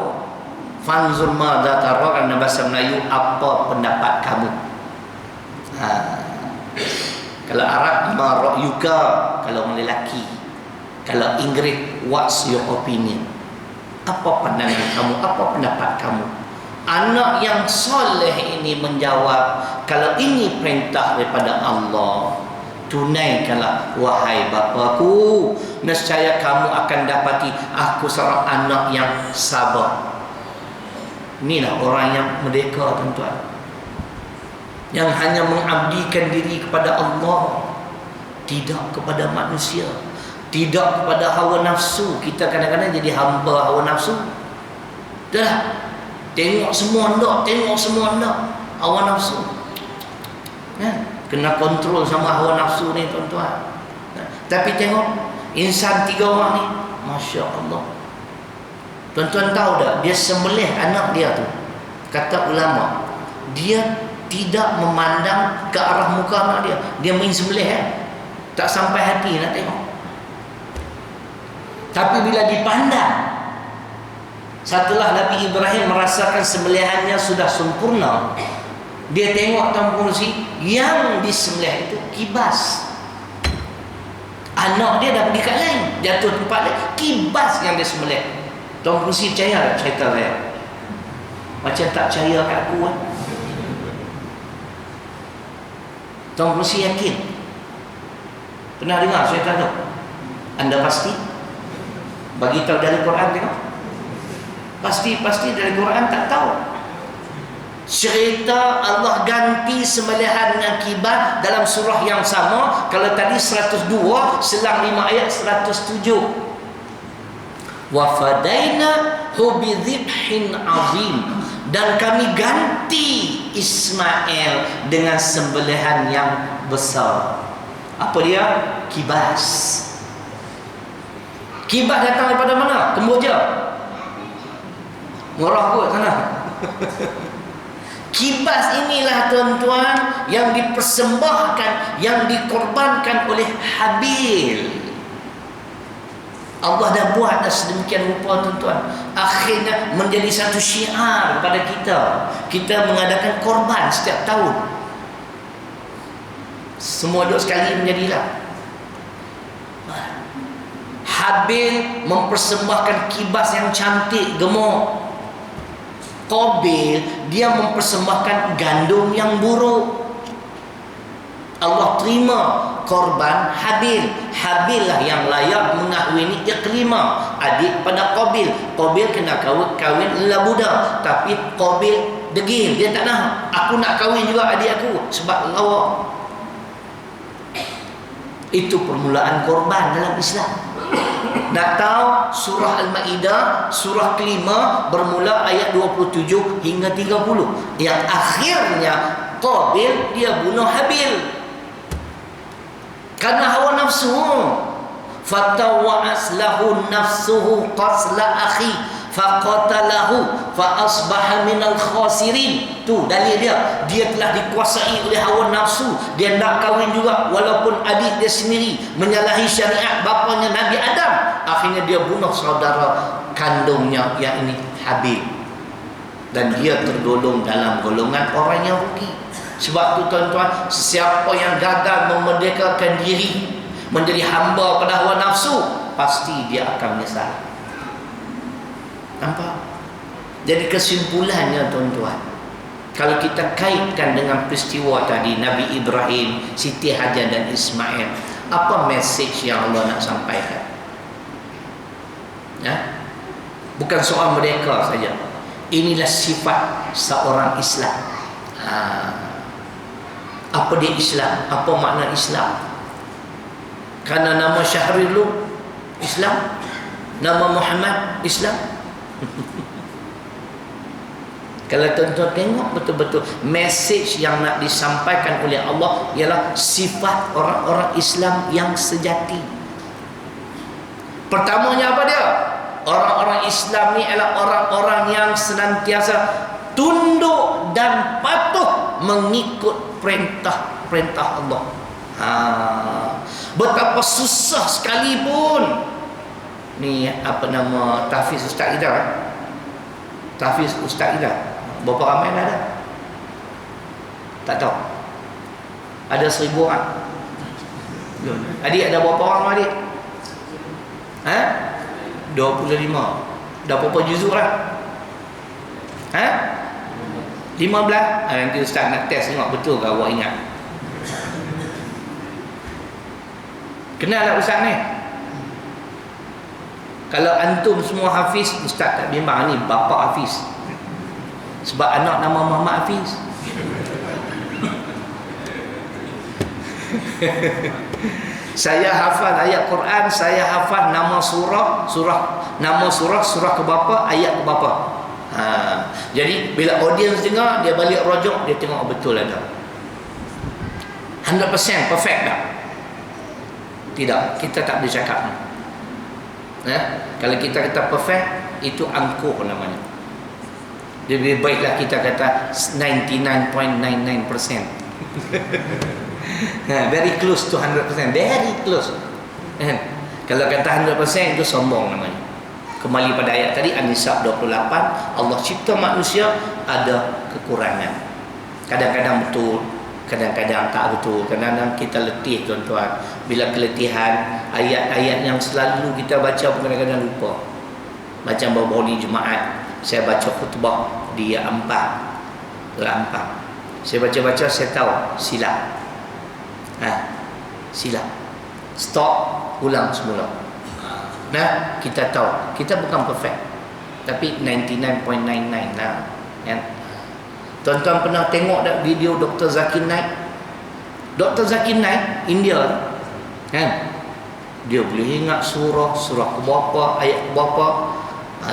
fanzur mada tara, karena bahasa Melayu apa pendapat kamu. Kalau Arab ma ra'yuka, kalau orang lelaki. Kalau Inggeris, what's your opinion? Apa pandangan kamu? Apa pendapat kamu? Anak yang soleh ini menjawab, kalau ini perintah daripada Allah, tunaikanlah wahai bapaku, nescaya kamu akan dapati aku seorang anak yang sabar. Inilah orang yang merdeka, tuan-tuan, yang hanya mengabdikan diri kepada Allah, tidak kepada manusia, tidak kepada hawa nafsu. Kita kadang-kadang jadi hamba hawa nafsu. Dah, tengok semua hendak, tengok semua hendak, hawa nafsu. Kena kontrol sama hawa nafsu ni, tuan-tuan. Tapi tengok insan 3 orang ni, Masya Allah. Tuan-tuan tahu tak, dia sembelih anak dia tu, kata ulama, dia tidak memandang ke arah muka anak dia. Dia main sembelih, tak sampai hati nak tengok. Tapi bila dipandang, setelah Nabi Ibrahim merasakan sembelihannya sudah sempurna, dia tengok Tuan Pengerusi, yang disembelih itu kibas. Anak dia dah pergi kat lain, jatuh tempat lain, kibas yang dia sembelih. Tuan Pengerusi percaya tak cerita saya? Macam tak percaya kat aku kan? Tuan Pengerusi yakin? Pernah dengar cerita tu? Anda pasti? Bagi tahu dari Quran tengok. Pasti dari Quran tak tahu. Cerita Allah ganti sembelihan dengan kibas dalam surah yang sama. Kalau tadi 102, selang 5 ayat 107. Wa fadainahu bidzibhin azim, dan kami ganti Ismail dengan sembelihan yang besar. Apa dia? Kibas. Kibas datang daripada mana? Kemboja. Murah kot sana. Kibas inilah, tuan-tuan, yang dipersembahkan, yang dikorbankan oleh Habil. Allah dah buat dah sedemikian rupa, tuan-tuan. Akhirnya menjadi satu syiar kepada kita. Kita mengadakan korban setiap tahun. Semua duk sekali menjadilah. Habil mempersembahkan kibas yang cantik, gemuk. Qabil, dia mempersembahkan gandum yang buruk. Allah terima korban Habil. Habil lah yang layak mengahwini Ikrimah, adik pada Qabil. Qabil kena kahwin lelaki budak, tapi Qabil degil, dia tak nak. Aku nak kahwin juga adik aku sebab lawa. Itu permulaan korban dalam Islam. Nak tahu surah Al-Ma'idah, surah kelima, bermula ayat 27 hingga 30. Yang akhirnya Qabil dia bunuh Habil karena hawa nafsu. Fatawa'as lahu nafsuhu qasla akhi faqatalahu fa asbaha minal khasirin. Tu dalil dia. Dia telah dikuasai oleh hawa nafsu. Dia nak kahwin juga walaupun adik dia sendiri menyalahi syariat bapanya Nabi Adam. Akhirnya dia bunuh saudara kandungnya, yang ini Habil. Dan dia tergolong dalam golongan orang yang rugi. Sebab tu, tuan-tuan, siapa yang gagal memerdekakan diri menjadi hamba pada hawa nafsu, pasti dia akan menyesal. Nampak? Jadi kesimpulannya, tuan-tuan, kalau kita kaitkan dengan peristiwa tadi, Nabi Ibrahim, Siti Hajar dan Ismail, apa message yang Allah nak sampaikan? Ya? Bukan soal mereka saja. Inilah sifat seorang Islam. Apa dia Islam? Apa makna Islam? Karena nama Syahrirul Islam, nama Muhammad Islam. Kalau tuan-tuan tengok betul-betul message yang nak disampaikan oleh Allah ialah sifat orang-orang Islam yang sejati. Pertamanya apa dia? Orang-orang Islam ni adalah orang-orang yang senantiasa tunduk dan patuh mengikut perintah Allah. Betapa susah sekalipun. Ni apa nama tahfiz Ustaz Ida? Tahfiz Ustaz Ida. Berapa ramai dah ada? Tak tahu. Ada 1000 orang. Adik ada berapa orang adik? 25. Dah berapa juzuk lah? 15? Nanti Ustaz nak test tengok betul ke awak ingat. Kenal tak Ustaz ni? Kalau antum semua hafiz, Ustaz tak bimbang ni bapa hafiz. Sebab anak nama Muhammad Hafiz. Saya hafal ayat Quran, saya hafal nama surah ke berapa, ayat ke berapa. Jadi bila audience dengar, dia balik rojok, dia tengok betul ada. 100% perfect tak? Tidak, kita tak boleh cakap. Kalau kita kata perfect, itu angkuh namanya. Lebih baiklah kita kata 99.99%. Very close to 100%. Very close. Kalau kata 100% itu sombong namanya. Kembali pada ayat tadi An-Nisa 28, Allah cipta manusia ada kekurangan. Kadang-kadang betul, kadang-kadang tak betul. Kadang-kadang kita letih tuan-tuan. Bila keletihan, ayat-ayat yang selalu kita baca pun kadang-kadang lupa. Macam baru-baru ni Jumaat saya baca khutbah di Ampang. Saya baca-baca, saya tahu silap. Silap. Stop, ulang semula. Kita tahu kita bukan perfect, tapi 99.99 lah. Tuan-tuan pernah tengok tak video Dr. Zakir Naik? Dr. Zakir Naik India kan? Dia boleh ingat surah ke berapa, ayat ke berapa.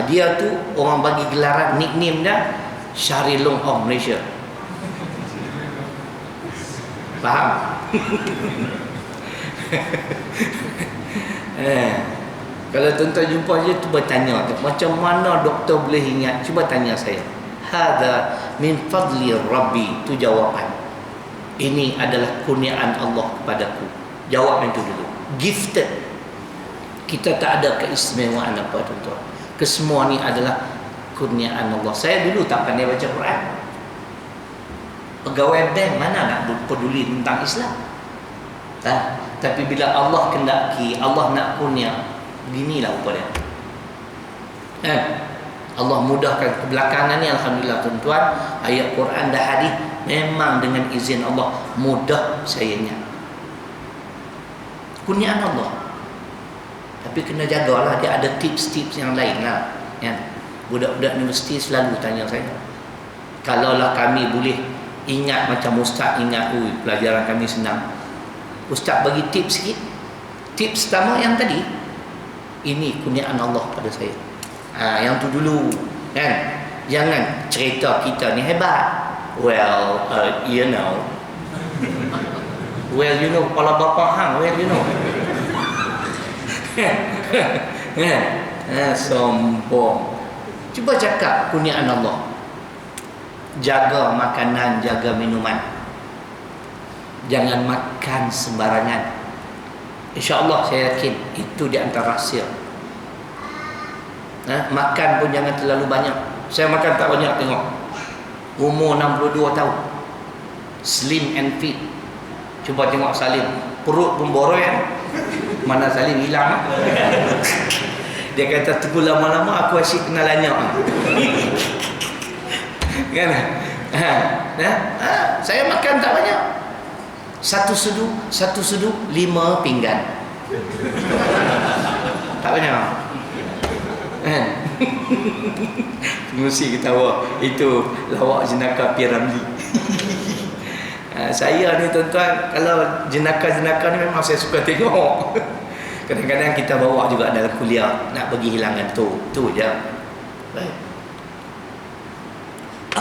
Dia tu orang bagi gelaran nickname dia Syahri Long Ong Malaysia. Faham? Kalau tuan-tuan jumpa dia, cuba tanya macam mana doktor boleh ingat. Cuba tanya saya. Hadza min fadli Rabbi. Itu jawapan. Ini adalah kurniaan Allah kepadaku. Jawab itu dulu. Gifted. Kita tak ada keistimewaan apa tuan-tuan. Kesemua ni adalah kurniaan Allah. Saya dulu tak pandai baca Quran. Pegawai bank mana nak peduli tentang Islam? Tapi bila Allah kendaki, Allah nak kurnia, beginilah rupa dia. Allah mudahkan. Kebelakangan ni alhamdulillah tuan-tuan, ayat Quran dah hadis memang dengan izin Allah mudah saya ingat. Kurniaan Allah. Tapi kena jagalah, dia ada tips-tips yang lain lah. Budak-budak universiti selalu tanya saya, kalaulah kami boleh ingat macam Ustaz ingat, pelajaran kami senang. Ustaz bagi tips sikit. Tips pertama yang tadi, ini kurniaan Allah pada saya. Yang tu dulu kan. Jangan cerita kita ni hebat. Well, you know. Well, you know, kepala bapa hang, well, you know. Sombong. Cuba cakap kurniaan Allah. Jaga makanan, jaga minuman. Jangan makan sembarangan. InsyaAllah saya yakin itu di antara rahsia. Makan pun jangan terlalu banyak. Saya makan tak banyak, tengok. Umur 62 tahun. Slim and fit. Cuba tengok Salim. Perut pun boroi kan. Mana Salim hilang. Dia kata tunggu lama-lama aku asyik kenalannya. Kan? Saya makan tak banyak. Satu sedu 5 pinggan. Tak banyak. Mesti ketawa. Itu lawak jenaka Piramli. Saya ni tuan-tuan, kalau jenaka-jenaka ni memang saya suka tengok. Kadang-kadang kita bawa juga dalam kuliah nak bagi hilangan tu je. Baik.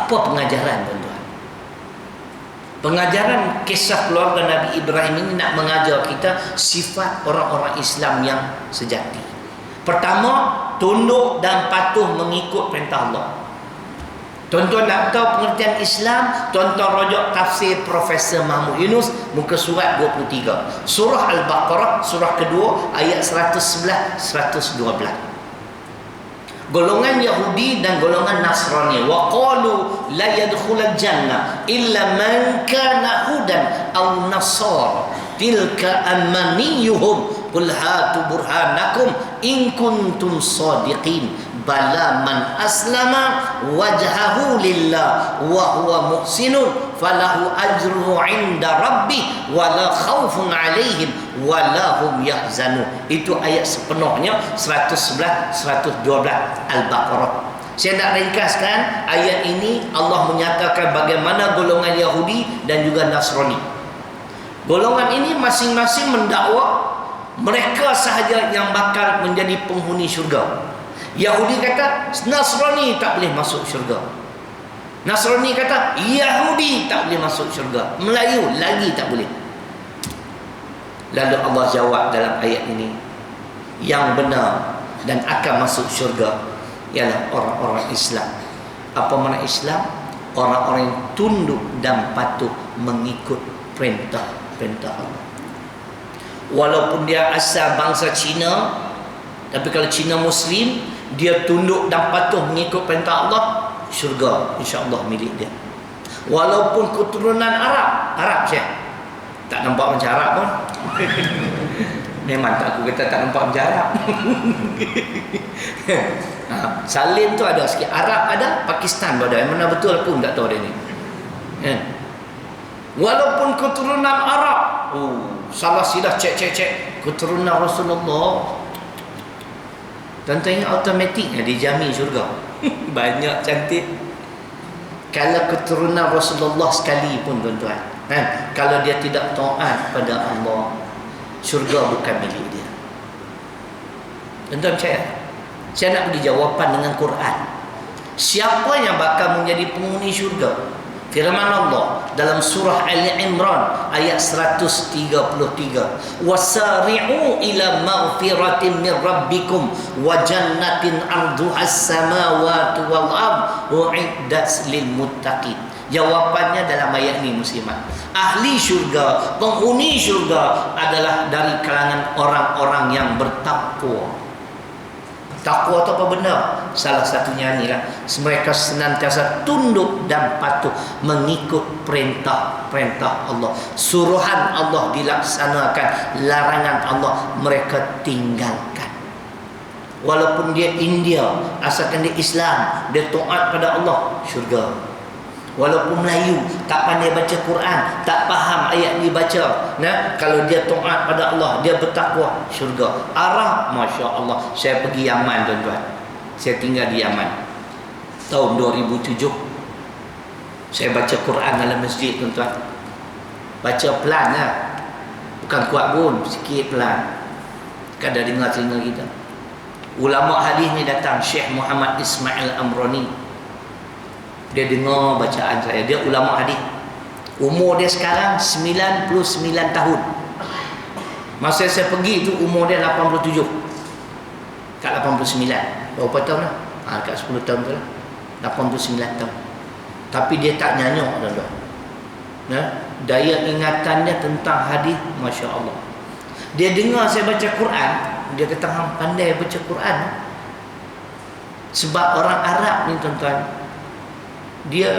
Apa pengajaran tuan-tuan? Pengajaran kisah keluarga Nabi Ibrahim ini nak mengajar kita sifat orang-orang Islam yang sejati. Pertama, tunduk dan patuh mengikut perintah Allah. Tuan-tuan nak tahu pengertian Islam, tuan-tuan rojok tafsir Profesor Mahmud Yunus muka surat 23. Surah Al-Baqarah, surah kedua, ayat 111, 112. Golongan Yahudi dan golongan Nasrani, wa qalu la yadkhulul jannah illa man kana hudan aw nasara tilka amaniyuhum qul hatu burhanakum in kuntum sadiqin bala man aslama wajhahu lillah wa huwa muhsinun falahu ajruhu 'inda rabbih wa la khaufun 'alaihim wa la hum yahzanun. Itu ayat sepenuhnya 111 112 Al-Baqarah. Saya nak ringkaskan ayat ini. Allah menyatakan bagaimana golongan Yahudi dan juga Nasrani. Golongan ini masing-masing mendakwa mereka sahaja yang bakal menjadi penghuni syurga. Yahudi kata Nasrani tak boleh masuk syurga. Nasrani kata Yahudi tak boleh masuk syurga. Melayu lagi tak boleh. Lalu Allah jawab dalam ayat ini, yang benar dan akan masuk syurga ialah orang-orang Islam. Apa makna Islam? Orang-orang yang tunduk dan patuh mengikut perintah Allah. Walaupun dia asal bangsa Cina, tapi kalau Cina Muslim, dia tunduk dan patuh mengikut perintah Allah, syurga insya-Allah milik dia. Walaupun keturunan Arab Syekh, tak nampak macam Arab pun. Memang tak, aku kata tak nampak macam Arab. Salim tu ada sikit, Arab ada, Pakistan ada. Yang mana betul pun tak tahu dia ni. Walaupun keturunan Arab, salah silap cek keturunan Rasulullah, tentunya automatiknya dijamin syurga. Banyak cantik. Kalau keturunan Rasulullah sekali pun tuan-tuan, kalau dia tidak taat pada Allah, syurga bukan milik dia. Tuan-tuan percaya? Saya nak beri jawapan dengan Quran. Siapa yang bakal menjadi penghuni syurga? Firman Allah dalam surah Ali Imran ayat 133, wasari'u ila maghfiratin min rabbikum wa jannatin 'arduhas samawati wal ard u'iddat lil muttaqin. Jawapannya dalam ayat ini muslimat. Ahli syurga, penghuni syurga adalah dari kalangan orang-orang yang bertakwa. Takwa itu apa benda? Salah satunya inilah, mereka senantiasa tunduk dan patuh mengikut perintah Allah. Suruhan Allah dilaksanakan, larangan Allah mereka tinggalkan. Walaupun dia India, asalkan dia Islam, dia taat pada Allah, syurga. Walaupun Melayu, tak pandai baca Quran, tak faham ayat ni baca, kalau dia taat pada Allah, dia bertakwa, syurga. Arab, Masya Allah. Saya pergi Yaman tuan-tuan, saya tinggal di Yaman tahun 2007. Saya baca Quran dalam masjid tuan-tuan, baca pelan lah, bukan kuat pun, sikit pelan, kadang dengar telinga kita. Ulama hadis ni datang, Syekh Muhammad Ismail Amrani. Dia dengar bacaan saya. Dia ulama hadis. Umur dia sekarang 99 tahun. Masa saya pergi tu umur dia 87. Kat 89. Berapa tahun lah? Kat 10 tahun tu lah. 89 tahun. Tapi dia tak nyanyok tuan-tuan. Daya ingatannya tentang hadis, Masya Allah. Dia dengar saya baca Quran, dia kata hang pandai baca Quran. Sebab orang Arab ni tuan-tuan, dia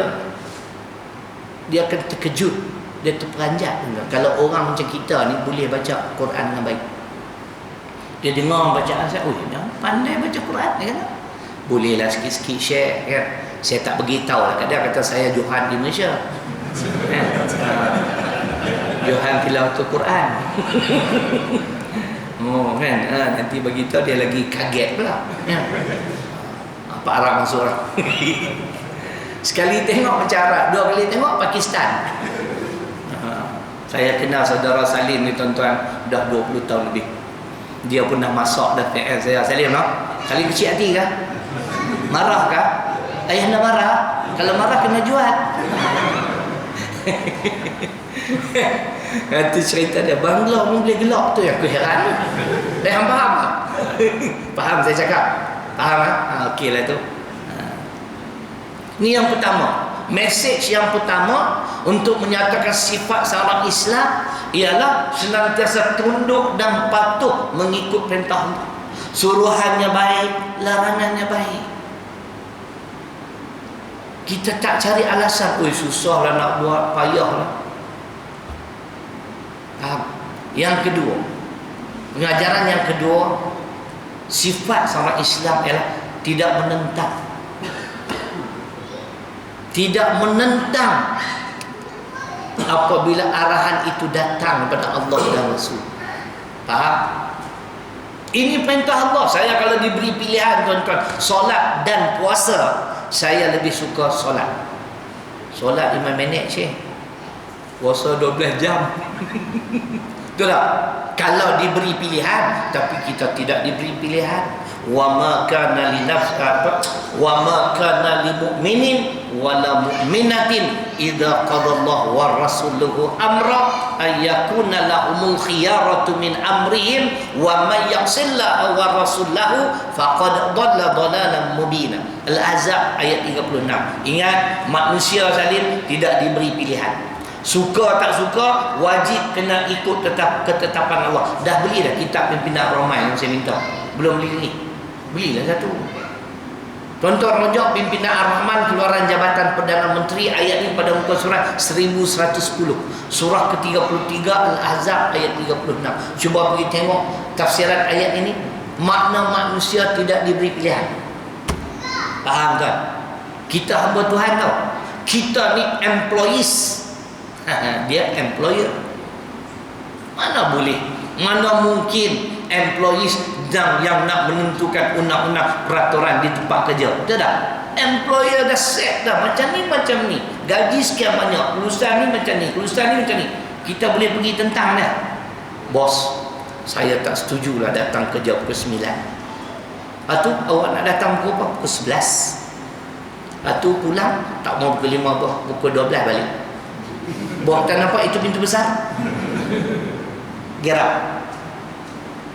akan terkejut, dia terperanjat kalau orang macam kita ni boleh baca Quran dengan baik. Dia dengar bacaan saya, dah pandai baca Quran, dia kata. Bolehlah sikit-sikit share kan. Saya tak beritahu lah, kadang kata saya Johan di Malaysia. Johan tilawatul Quran. Kan, nanti beritahu dia lagi kaget pula. Apa Arab masuk orang. Sekali tengok macam Arab, dua kali tengok Pakistan. Saya kenal saudara Salim ni tuan-tuan, dah 20 tahun lebih. Dia pun dah masak dah PM saya. Salim no? Salim kecil hati kah? Marah kah? Ayah nak marah. Kalau marah kena jual. Itu cerita dia. Bangla pun boleh gelak tu yang aku heran. Hang faham tak? Faham saya cakap? Faham tak? Okey lah tu. Ni yang pertama. Mesej yang pertama untuk menyatakan sifat seorang Islam ialah senantiasa tunduk dan patuh mengikut perintah Allah. Suruhannya baik, larangannya baik. Kita tak cari alasan, oi susahlah nak buat, payahlah. Faham? Yang kedua, pengajaran yang kedua, sifat seorang Islam ialah tidak menentang. Tidak menentang apabila arahan itu datang daripada Allah dan Rasul. Faham? Ini perintah Allah. Saya kalau diberi pilihan tuan-tuan, solat dan puasa, saya lebih suka solat. Solat 5 minit je. Puasa 12 jam. Betul tak? Kalau diberi pilihan, tapi kita tidak diberi pilihan. Wa ma kana li mu'minin wala mu'minatin idza qadallahu wa rasuluhu amra ay yakuna lahumul khiyaratu min amrihim wa may ya'sillaha wa rasulahu faqad dhalla dhalalan mubina. Al-Ahzab ayat 36. Ingat, manusia salin tidak diberi pilihan. Suka tak suka, wajib kena ikut ketetapan Allah. Dah beli dah kitab pimpinan Ramai yang saya minta? Belum beli ni. Belilah satu. Tuan-tuan rojak pimpinan Ar-Rahman, keluaran jabatan Perdana Menteri, ayat ini pada muka surat 1110. Surah ke-33 Al-Ahzab ayat 36. Cuba pergi tengok tafsiran ayat ini. Makna manusia tidak diberi pilihan. Faham kan? Kita hamba Tuhan tau. Kita ni employees. Dia employer. Mana boleh, mana mungkin employees yang nak menentukan undang-undang peraturan di tempat kerja? Betul tak? Employer dah set dah, macam ni, gaji sekian banyak, kelulusan ni macam ni, kelulusan ni macam ni. Kita boleh pergi tentang dah. Bos, saya tak setuju lah datang kerja pukul 9. Lepas tu awak nak datang pukul apa? Pukul 11. Lepas tu pulang tak mau pukul 5, pukul 12 balik. Buat tak nampak itu pintu besar? Gerak.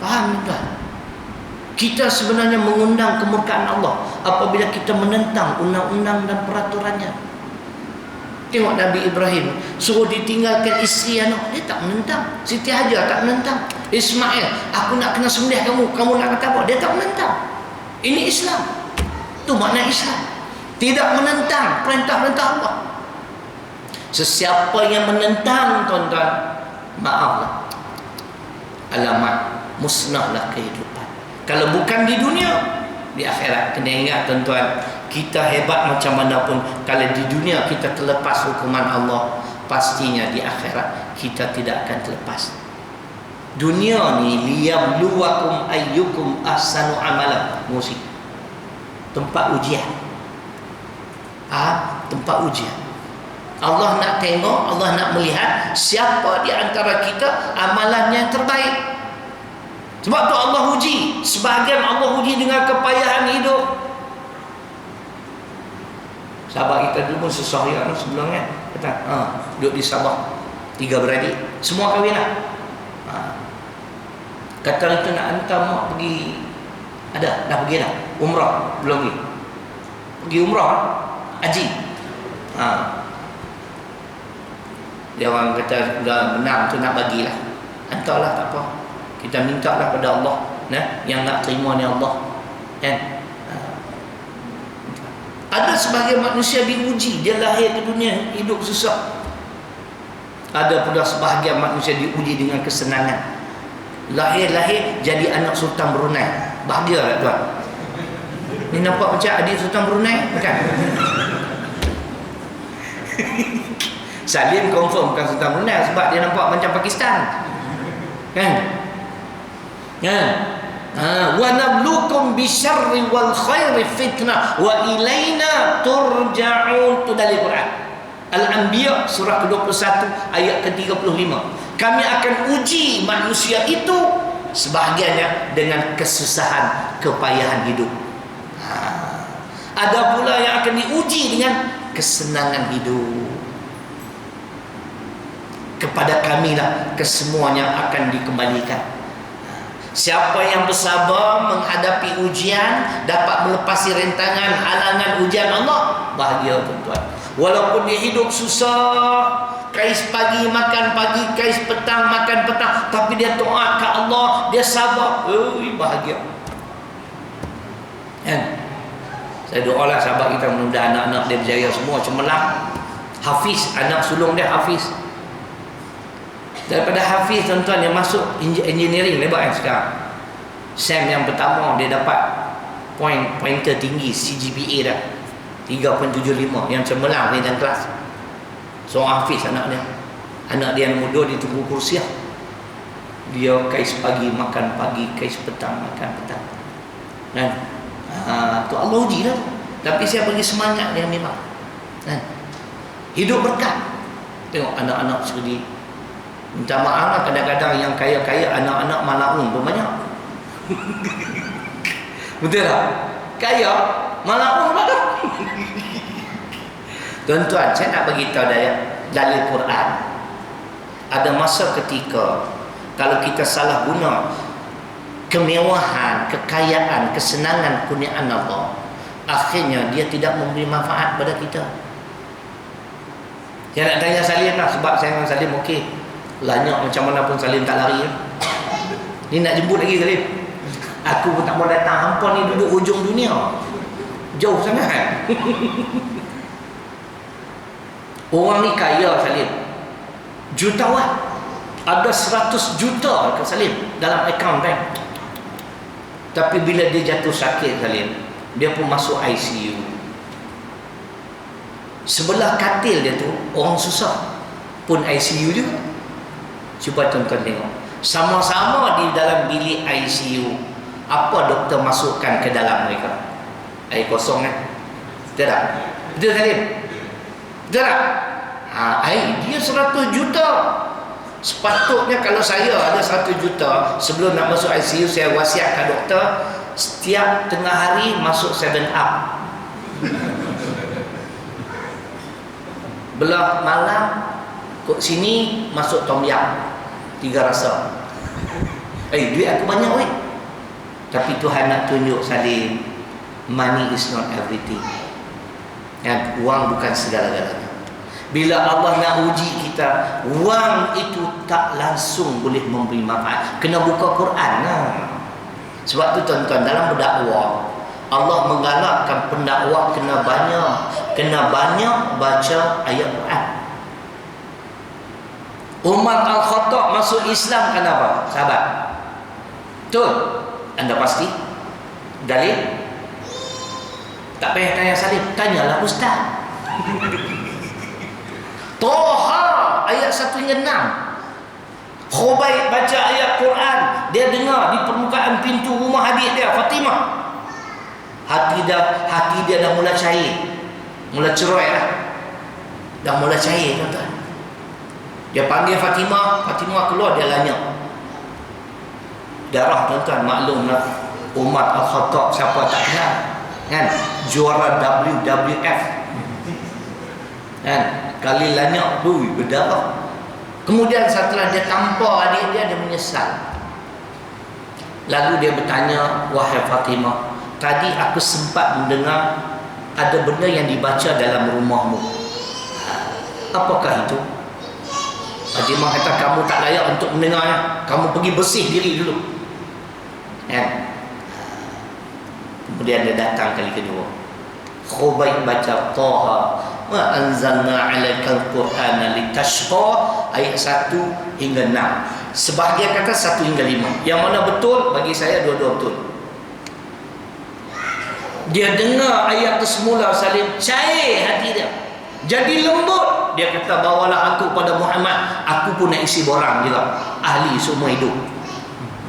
Faham tak? Kita sebenarnya mengundang kemurkaan Allah apabila kita menentang undang-undang dan peraturannya. Tengok Nabi Ibrahim suruh ditinggalkan isteri anak, dia tak menentang. Siti Hajar tak menentang. Ismail, aku nak kena sembelih kamu nak kata apa? Dia tak menentang. Ini Islam. Itu makna Islam. Tidak menentang perintah-perintah Allah. Sesiapa yang menentang, tuan-tuan, maaflah, alamat musnahlah kehidupan. Kalau bukan di dunia, di akhirat. Kena ingat, tuan-tuan, kita hebat macam mana pun, kalau di dunia kita terlepas hukuman Allah, pastinya di akhirat kita tidak akan terlepas. Dunia ni liyabluwakum ayyukum ahsanu amala. Musik, tempat ujian. Tempat ujian. Allah nak tengok, Allah nak melihat siapa di antara kita amalannya yang terbaik. Sebab tu Allah uji. Sebahagian Allah uji dengan kepayahan hidup. Sahabat kita dulu pun susah ya sebelum kan. Kata, duduk di Sabah, 3 beradik, semua kahwin lah. Kata itu nak hantar mak pergi, dah pergi dah umrah, belum pergi. Pergi umrah, haji. Dia orang kata dah benar tu nak bagilah, hantarlah, tak apa, kita minta lah pada Allah, yang nak terima ni Allah kan. Ada sebahagian manusia diuji, dia lahir ke dunia hidup susah. Ada pula sebahagian manusia diuji dengan kesenangan, lahir jadi anak Sultan Brunei. Bahagia tak tuan? Ni nampak macam adik Sultan Brunei bukan? Salim confirm bukan Sultan Brunei sebab dia nampak macam Pakistan kan. Wa nablukum bisyarri wal khairi fitnah wa ilaina turja'un. Itu dari Quran Al-Anbiya surah ke-21 ayat ke-35. Kami akan uji manusia itu sebahagiannya dengan kesusahan, kepayahan hidup. Ada pula yang akan diuji dengan kesenangan hidup. Kepada kamilah kesemuanya akan dikembalikan. Siapa yang bersabar menghadapi ujian, dapat melepasi rintangan, halangan ujian Allah, bahagia tuan-tuan. Walaupun dia hidup susah, kais pagi makan pagi, kais petang makan petang, tapi dia taat ke Allah, dia sabar, bahagia. Kan? Saya doalah sahabat kita, mudah anak-anak dia berjaya semua cemerlang. Hafiz, anak sulung dia Hafiz. Daripada Hafiz tuan-tuan yang masuk engineering lebat kan sekarang. Sam yang pertama dia dapat poin tertinggi CGPA dah 3.75 yang cemerlang di dalam kelas. Seorang Hafiz anak dia yang muda, dia tunggu kursiah. Dia kais pagi makan pagi, kais petang makan petang. Kan? Tu Allah uji lah. Tapi saya bagi semangat dia memang. Kan? Hidup berkat. Tengok anak-anak sekali. Minta maaf lah, kadang-kadang yang kaya-kaya anak-anak malaun pun banyak. Betul tak? Kaya malaun pun banyak. Tuan-tuan, saya nak bagi tahu dalil Quran. Ada masa ketika kalau kita salah guna kemewahan, kekayaan, kesenangan kurniaan Allah, akhirnya dia tidak memberi manfaat pada kita. Saya nak tanya Salim lah, sebab saya dengan Salim okey. Lanyak macam mana pun Salim tak lari. Ni nak jemput lagi Salim. Aku pun tak mau datang. Hampa ni duduk hujung dunia. Jauh sangat. Orang ni kaya Salim. Jutawan. Ada 100 juta ke Salim dalam akaun bank. Tapi bila dia jatuh sakit Salim, dia pun masuk ICU. Sebelah katil dia tu orang susah pun ICU juga. Cuba tuan-tuan tengok, sama-sama di dalam bilik ICU, apa doktor masukkan ke dalam mereka? Air kosong kan? Betul tak? Betul Salim? Betul tak? Air dia 100 juta. Sepatutnya kalau saya ada 100 juta, sebelum nak masuk ICU saya wasiatkan doktor setiap tengah hari masuk 7up. Belah malam kok sini masuk tom yum 3 rasa. Duit aku banyak weh. Tapi Tuhan nak tunjuk Salim, money is not everything. Yang uang bukan segala-galanya. Bila Allah nak uji kita, wang itu tak langsung boleh memberi manfaat. Kena buka Quran lah. Sebab tu tuan-tuan, dalam berdakwah Allah menggalakkan pendakwah kena banyak baca ayat Quran. Umar Al-Khattab masuk Islam kenapa? Sahabat. Betul? Anda pasti? Dalil? Tak payah tanya Salim, tanyalah Ustaz. Toha ayat 1 hingga 6. Khubayb baca ayat Quran, dia dengar di permukaan pintu rumah adik dia Fatimah. Hati dia dah mula cair, mula cerai lah. Dah mula cair tuan-tuan. Dia panggil Fatimah keluar, dia lanyak. Darah tuan-tuan, maklumlah Umar Al-Khattab siapa tak kenal kan, juara WWF kan, kali lanyak berdarah. Kemudian setelah dia tampar adik dia menyesal. Lalu dia bertanya, wahai Fatimah, tadi aku sempat mendengar ada benda yang dibaca dalam rumahmu. Apakah itu? Fatimah kata, kamu tak layak untuk mendengarnya. Kamu pergi bersih diri dulu. Kemudian dia datang kali kedua. Khubayb baca Taha wa anzalna 'alaikal qur'ana litashqa ayat 1 hingga 6. Sebahagian kata 1 hingga 5. Yang mana betul? Bagi saya dua-dua betul. Dia dengar ayat kesemula Salim, cair hati dia. Jadi lembut. Dia kata, bawalah aku pada Muhammad, aku pun nak isi borang juga. Ahli semua hidup.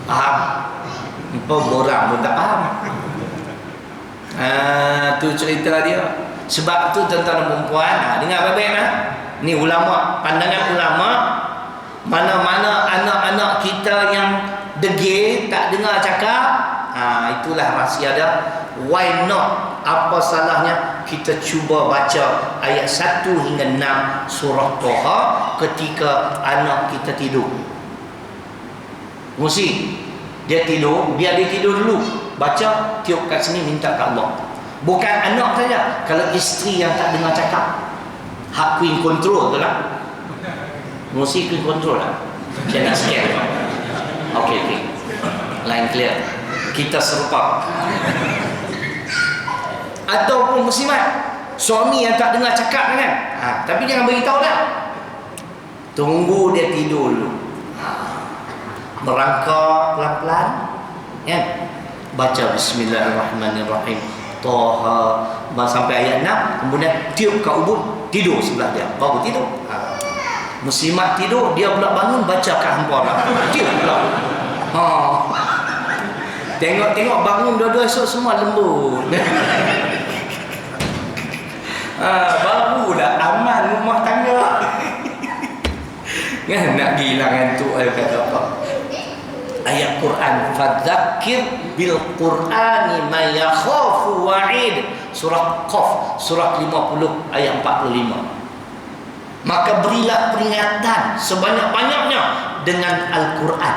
Faham? Borang pun tak faham. Tu cerita dia. Sebab tu tuan-tuan dan perempuan, dengar baik-baik lah. Ni ulama, pandangan ulama, mana-mana anak-anak kita yang degil, tak dengar cakap, itulah rahsia dia. Why not Apa salahnya kita cuba baca ayat 1 hingga 6 surah Toha ketika anak kita tidur. Mesti dia tidur, biar dia tidur dulu. Baca, tiup kat sini, minta kat Allah. Bukan anak saja. Kalau isteri yang tak dengar cakap, hak queen control tu lah. Mesti queen control lah. Saya nak scare. Okey. Line clear. Kita serupa. Ataupun muslimat, suami yang tak dengar cakap kan, tapi jangan beritahu dah. Tunggu dia tidur dulu. Merangkak pelan-pelan, kan? Baca Bismillahirrahmanirrahim, Toha sampai ayat 6, kemudian tiup kat ubun, tidur sebelah dia, baru tidur. Muslimat tidur, dia pula bangun, baca kat hampa lah, tiup pula. Tengok bangun dua-dua esok semua lembut. Barulah aman rumah tangga. Kan nak gila ngantuk kata apa? Ayat Quran, fadzakir bil Qur'ani ma yakhafu wa'id. Surah Qaf, surah 50 ayat 45. Maka berilah peringatan sebanyak-banyaknya dengan Al-Quran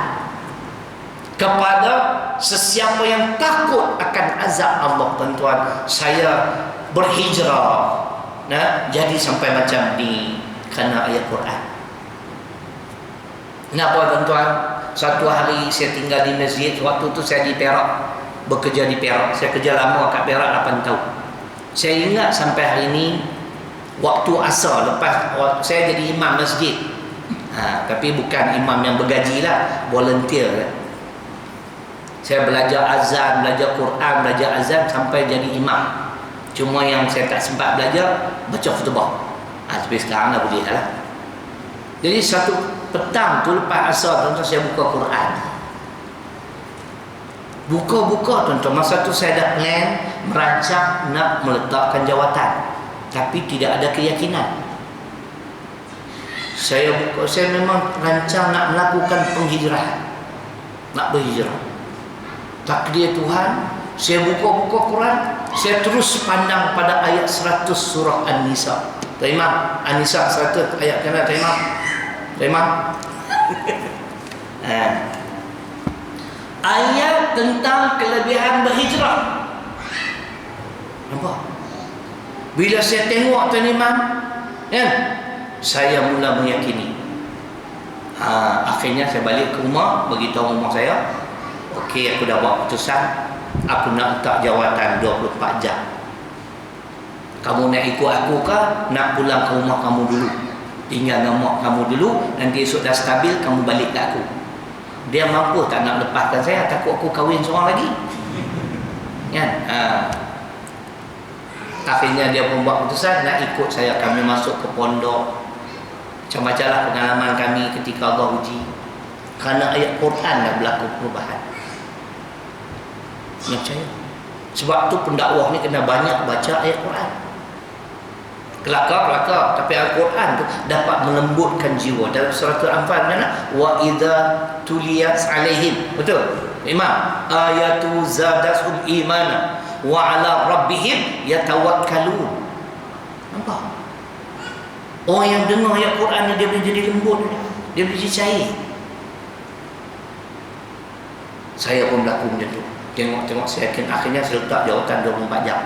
kepada sesiapa yang takut akan azab Allah. Tuan-tuan, saya berhijrah, jadi sampai macam ni kerana ayat Quran. Kenapa tuan-tuan? Satu hari saya tinggal di masjid. Waktu tu saya di Perak, bekerja di Perak. Saya kerja lama kat Perak 8 tahun. Saya ingat sampai hari ini, waktu asar lepas saya jadi imam masjid, tapi bukan imam yang bergaji lah, volunteer lah. Saya belajar azan, belajar Quran, belajar azan sampai jadi imam. Cuma yang saya tak sempat belajar, baca khutbah. Tapi sekarang dah boleh lah. Jadi satu petang tu lepas asar, tuan-tuan, saya buka Quran. Buka tuan-tuan. Masa tu saya dah plan, merancang nak meletakkan jawatan, tapi tidak ada keyakinan. Saya memang rancang nak melakukan penghijrahan, nak berhijrah. Takdir Tuhan, saya buka Quran, saya terus pandang pada ayat 100 surah An-Nisa. Terima An-Nisa 100 ayat kena terima. Ayat tentang kelebihan berhijrah. Nampak? Bila saya tengok Tuan Imam, kan, saya mula meyakini. Akhirnya saya balik ke rumah, beritahu rumah saya, okey, aku dah buat keputusan, aku nak letak jawatan 24 jam. Kamu nak ikut aku ke, nak pulang ke rumah kamu dulu, tinggal dengan mak kamu dulu, nanti esok dah stabil, kamu balik ke aku. Dia mampu tak nak lepaskan saya, takut aku kahwin seorang lagi, kan? Akhirnya dia pun buat keputusan nak ikut saya. Kami masuk ke pondok, macam-macam lah pengalaman kami ketika Allah uji. Kerana ayat Quran dah berlaku perubahan. Nak percaya? Sebab tu pendakwah ni kena banyak baca ayat Quran. Kelakar, tapi Al-Quran tu dapat melembutkan jiwa. Dalam surah Al-Anfal mana? Wa idza tuliyat alaihim. Betul? Imam, ayatu zadashum imana wa ala rabbihim yatawakkalun. Nampak? Orang yang dengar ayat Quran ni, dia boleh jadi lembut, dia boleh jadi cair. Saya pun berlaku macam tu. Tengok saya yakin. Akhirnya saya letak jawatan 24 jam.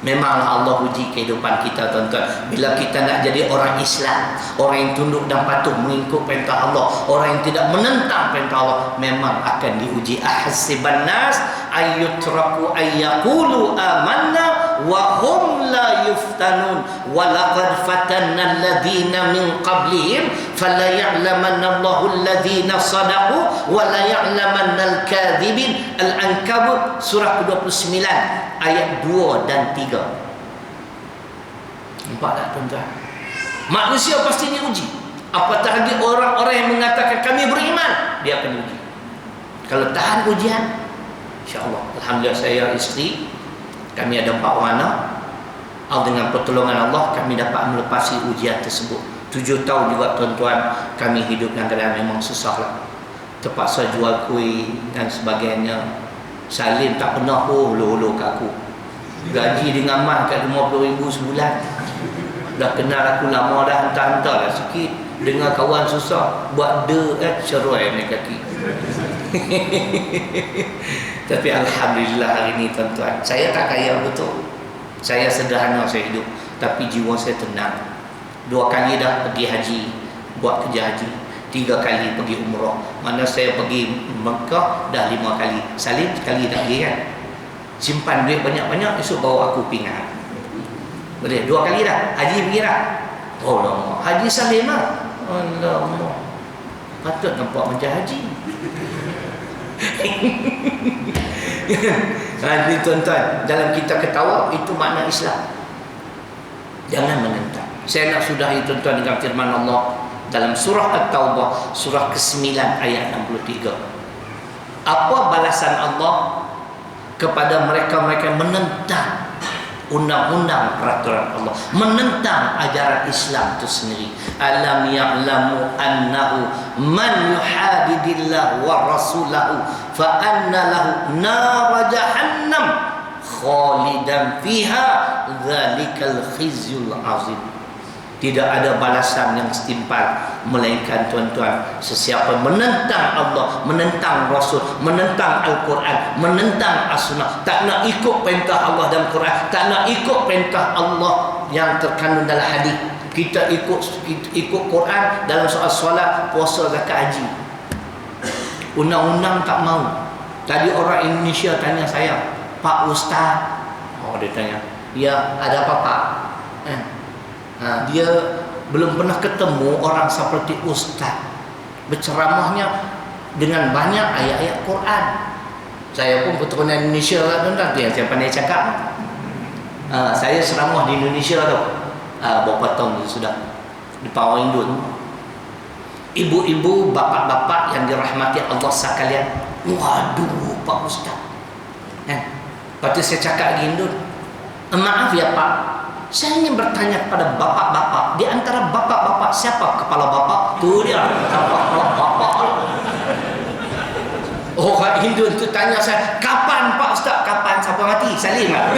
Memanglah Allah uji kehidupan kita, tuan-tuan. Bila kita nak jadi orang Islam, orang yang tunduk dan patuh mengikut perintah Allah, orang yang tidak menentang perintah Allah, memang akan diuji. Ahasiban nas ayyutraku ayyaqulu amanna wa hum la yuftanun wa laqad fatanna alladhina min qablihim fala ya'lamanna Allahu alladhina sadaqu wa la ya'lamanna al-kadhibin. Al-Ankabut surah ke-29 ayat 2 dan 3. Nampak tak tuan-tuan? Manusia pasti diuji. Apatah lagi orang-orang yang mengatakan kami beriman, dia akan diuji. Kalau tahan ujian, insya-Allah. Alhamdulillah, saya isteri, kami ada 4 orang anak. Dengan pertolongan Allah kami dapat melepasi ujian tersebut. 7 tahun juga tuan-tuan kami hidup dalam keadaan memang susahlah. Terpaksa jual kuih dan sebagainya. Salim tak pernah hulu-hulu ke aku. Gaji dengan mat kat 50,000 sebulan. Dah kenal aku lama dah, hantar-hantar lah sikit. Dengar kawan susah, buat cerai ni kaki. Tapi Alhamdulillah hari ni tuan-tuan, saya tak kaya betul. Saya sederhana saya hidup, tapi jiwa saya tenang. 2 kali dah pergi haji, buat kerja haji. 3 kali pergi umrah. Mana saya pergi Mekah dah 5 kali. Salim sekali tak pergi kan. Simpan duit banyak-banyak, esok bawa aku Penang. Boleh 2 kali dah. Haji pergi dah. Oh lama. Haji Salim lah. Alamak. Patut nampak macam haji. Ini tuan-tuan, dalam kita ketawa, itu makna Islam. Jangan menentang. Saya nak sudahi tuan-tuan dengan firman Allah dalam surah At-Taubah, surah ke-9 ayat 63. Apa balasan Allah kepada mereka-mereka yang menentang undang-undang peraturan Allah, menentang ajaran Islam itu sendiri? Alam ya'lamu annahu man yuhadidillah wa rasulahu fa anna lahu nar jahannam khalidan fiha dzalikal khizyul azim. Tidak ada balasan yang setimpal melainkan tuan-tuan, sesiapa menentang Allah, menentang Rasul, menentang Al-Quran, menentang As-Sunnah, tak nak ikut perintah Allah dalam Quran, tak nak ikut perintah Allah yang terkandung dalam hadis. Kita ikut Quran dalam soal solat, puasa, zakat, haji. Undang-undang tak mau. Tadi orang Indonesia tanya saya, Pak Ustaz. Oh, dia tanya, ya ada apa Pak? Dia belum pernah ketemu orang seperti Ustaz, berceramahnya dengan banyak ayat-ayat Quran. Saya pun keturunan Indonesia lah tuan-tuan, yang saya pandai cakap. Saya ceramah di Indonesia tu berapa tahun sudah di Pawang Indun. Ibu-ibu, bapak-bapak yang dirahmati Allah sekalian, waduh Pak Ustaz. Lepas tu saya cakap di Indun, maaf ya Pak, saya ingin bertanya kepada bapak-bapak, di antara bapak-bapak siapa kepala bapak? Tu dia, bapak-bapak. Orang Hindu tu tanya saya, kapan Pak Ustaz? Kapan? Siapa mati? Salim tak?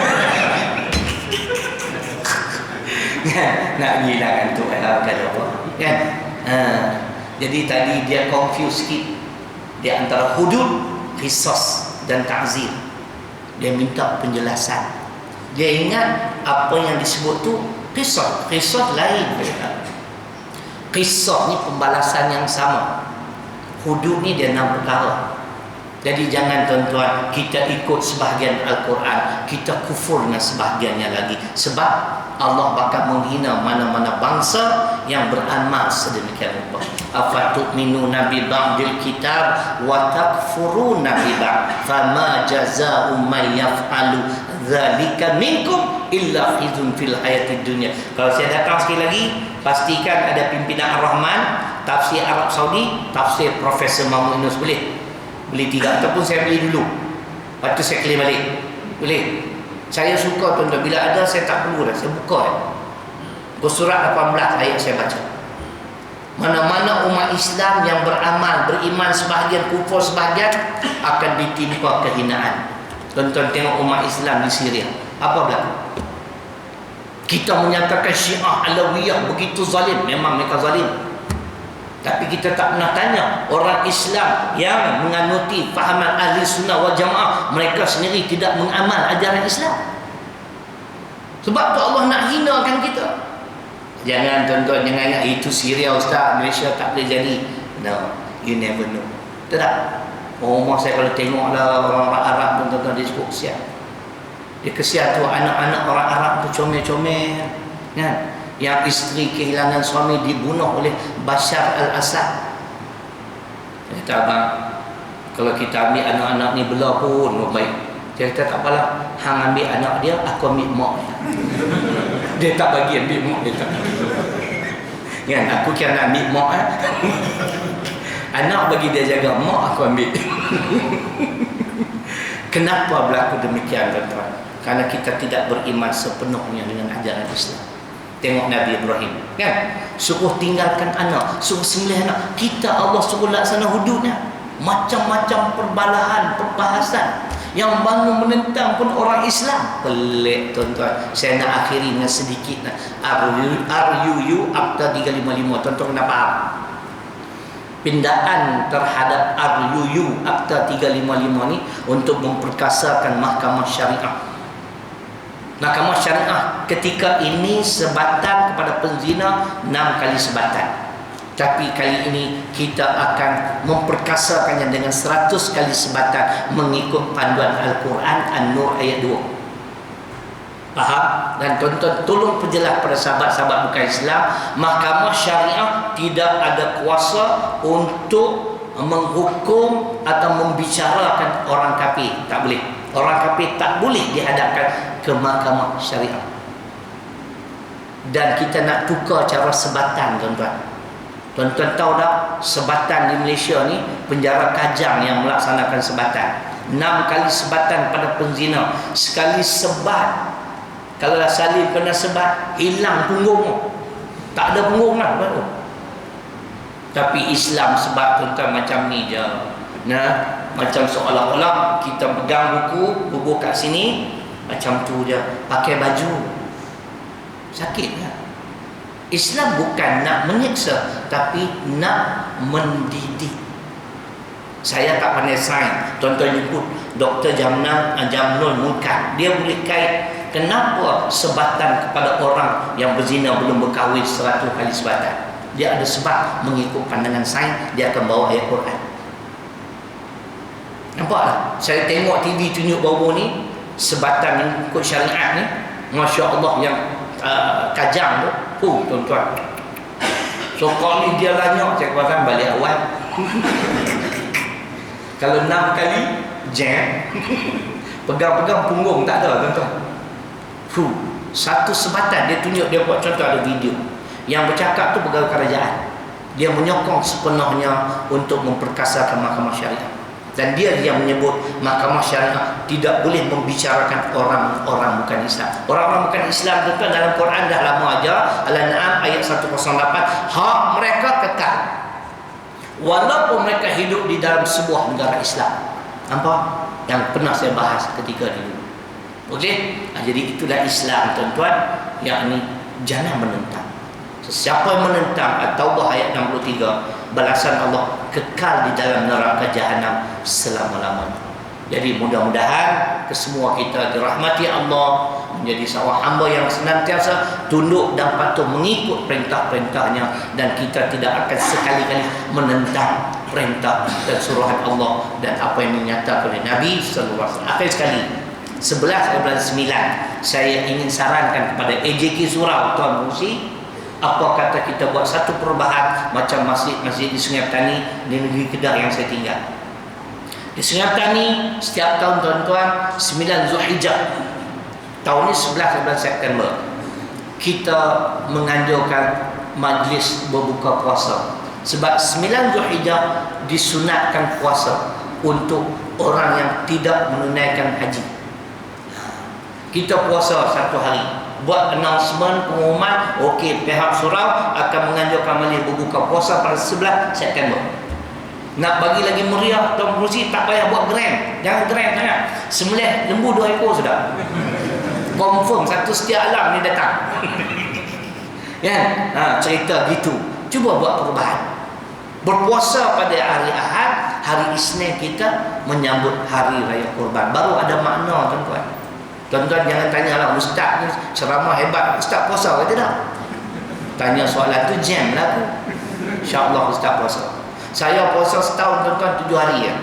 Nak gila kan tu kata apa? Kan? Jadi tadi dia confuse sikit di antara hudud, qisas dan ta'zir. Dia minta penjelasan. Dia ingat apa yang disebut tu qisas. Qisas lain. Qisas ni pembalasan yang sama. Hudud ni dia 6 perkara. Jadi jangan tuan-tuan kita ikut sebahagian Al-Quran, kita kufur dengan sebahagiannya lagi. Sebab Allah bakal menghina mana-mana bangsa yang beramal sedemikian rupa. Afatu'minuna bi ba'dil kitab wa takfuruna bi ba'd fama jazaa'u may yaf'alu dzalika minkum illa khizyun fil hayatid dunya. Kalau saya datang sekali lagi, pastikan ada pimpinan Ar-Rahman, tafsir Arab Saudi, tafsir Profesor Mahmud Yunus. Boleh? Beli 3 ataupun saya beli dulu. Lepas tu saya claim balik. Boleh? Saya suka tuan-tuan, bila ada saya tak perlu dah, saya buka surat 18 ayat saya baca. Mana-mana umat Islam yang beramal, beriman sebahagian, kufur sebahagian, akan ditimpa kehinaan. Tuan-tuan tengok umat Islam di Syria, apa berlaku? Kita menyatakan Syiah Alawiyah begitu zalim, memang mereka zalim. Tapi kita tak pernah tanya orang Islam yang menganuti fahaman ahli sunnah wal jamaah, mereka sendiri tidak mengamal ajaran Islam. Sebab tu Allah nak hinakan kita. Jangan tuan-tuan, jangan ingat itu Syria Ustaz, Malaysia tak boleh jadi. No, you never know. Tak. Rumah saya kalau tengok lah orang Arab pun tuan-tuan, dia cukup kesian. Dia kesian tu anak-anak orang Arab tu comel-comel, kan? Yang isteri kehilangan suami dibunuh oleh Bashar al-Assad. Dia kata, abang, kalau kita ambil anak-anak ni belah pun baik. Dia kata, tak apalah, hang ambil anak dia, aku ambil mak dia. Dia tak bagi ambil mak dia tak. Kan, aku kira nak ambil mak anak bagi dia jaga, mak aku ambil. Kenapa berlaku demikian tuan-tuan? Karena kita tidak beriman sepenuhnya dengan ajaran Islam. Tengok Nabi Ibrahim, kan? Suruh tinggalkan anak, suruh sembelih anak. Kita Allah suruh laksana hududnya. Macam-macam perbalahan, perbahasan. Yang bangun menentang pun orang Islam. Pelik tuan-tuan. Saya nak akhiri dengan sedikit RUU Akta 355. Tuan-tuan kena faham. Pindaan terhadap RUU Akta 355 ni untuk memperkasakan mahkamah syariah. Mahkamah syariah ketika ini sebatan kepada penzina 6 kali sebatan. Tapi kali ini kita akan memperkasakannya dengan 100 kali sebatan mengikut panduan Al-Quran An-Nur ayat 2. Faham? Dan tuan-tuan tolong perjelas pada sahabat-sahabat bukan Islam, mahkamah syariah tidak ada kuasa untuk menghukum atau membicarakan orang kafir. Tak boleh. Orang kafir tak boleh dihadapkan ke mahkamah syariah. Dan kita nak tukar cara sebatan, tuan-tuan. Tuan-tuan tahu tak, sebatan di Malaysia ni penjara Kajang yang melaksanakan sebatan. 6 kali sebatan pada penzina. Sekali sebat, kalau Salim kena sebat, hilang punggung. Tak ada punggung lah baru. Tapi Islam sebat tuan-tuan macam ni je. Nah, macam seolah-olah kita pegang buku kat sini, macam tu je. Pakai baju, sakit kan? Islam bukan nak menyiksa, tapi nak mendidik. Saya tak pandai sains. Tuan-tuan jemput Dr. Jamnul Mulkan. Dia boleh kait kenapa sebatan kepada orang yang berzina belum berkahwin 100 kali sebatan. Dia ada sebab mengikut pandangan sains. Dia akan bawa ayat Quran. Nampak tak? Saya tengok TV tunjuk baru ni, sebatan mengikut syariat ni, Masya Allah, yang Kajang tu, tuan-tuan. So kalau ni dia lanyak, saya katakan balik awal. Kalau 6 kali jam, pegang-pegang punggung tak ada, tuan-tuan. Satu sebatan dia tunjuk, dia buat contoh, ada video yang bercakap tu pegawai kerajaan. Dia menyokong sepenuhnya untuk memperkasakan mahkamah syariah. Dan dia yang menyebut mahkamah syariah tidak boleh membicarakan orang-orang bukan Islam. Orang-orang bukan Islam itu dalam Quran dah lama aja. Al-An'am ayat 108. Hak mereka kekal walaupun mereka hidup di dalam sebuah negara Islam. Nampak? Yang pernah saya bahas ketika dulu. Okey? Jadi itulah Islam, tuan-tuan. Yang ini jangan menentang. Siapa yang menentang At-Taubah ayat 63, balasan Allah kekal di dalam neraka jahanam selama-lamanya. Jadi mudah-mudahan kesemua kita dirahmati Allah, menjadi seorang hamba yang senantiasa tunduk dan patuh mengikut perintah-perintahnya, dan kita tidak akan sekali-kali menentang perintah dan suruhan Allah dan apa yang dinyatakan oleh Nabi sallallahu alaihi wasallam. Akhir sekali, 11 bulan 9, saya ingin sarankan kepada AJK Surau, Tuan Musi, apa kata kita buat satu perubahan macam masjid-masjid di Sungai Petani di negeri Kedah yang saya tinggal. Di Sungai Petani setiap tahun, tuan-tuan, 9 Zulhijjah, tahun ni 11 bulan September, kita menganjurkan majlis berbuka puasa. Sebab 9 Zulhijjah disunatkan puasa untuk orang yang tidak menunaikan haji. Kita puasa 1 hari, buat announcement, pengumuman, okey, pihak surau akan menganjurkan majlis berbuka puasa pada 11 September. Nak bagi lagi meriah, Tuan Kerusi, tak payah buat grand. Jangan grand sangat. Sembelih lembu 2 ekor sudah. Confirm satu setia alam ni datang. Kan? Cerita gitu. Cuba buat perubahan. Berpuasa pada hari Ahad, hari Isnin kita menyambut hari raya Kurban. Baru ada makna, tuan-tuan. Tuan-tuan jangan tanyalah, ustaz ni ceramah hebat, ustaz puasa ke tidak? Tanya soalan tu jam lah tu. InsyaAllah ustaz puasa. Saya puasa setahun, tuan-tuan, 7 hari ya.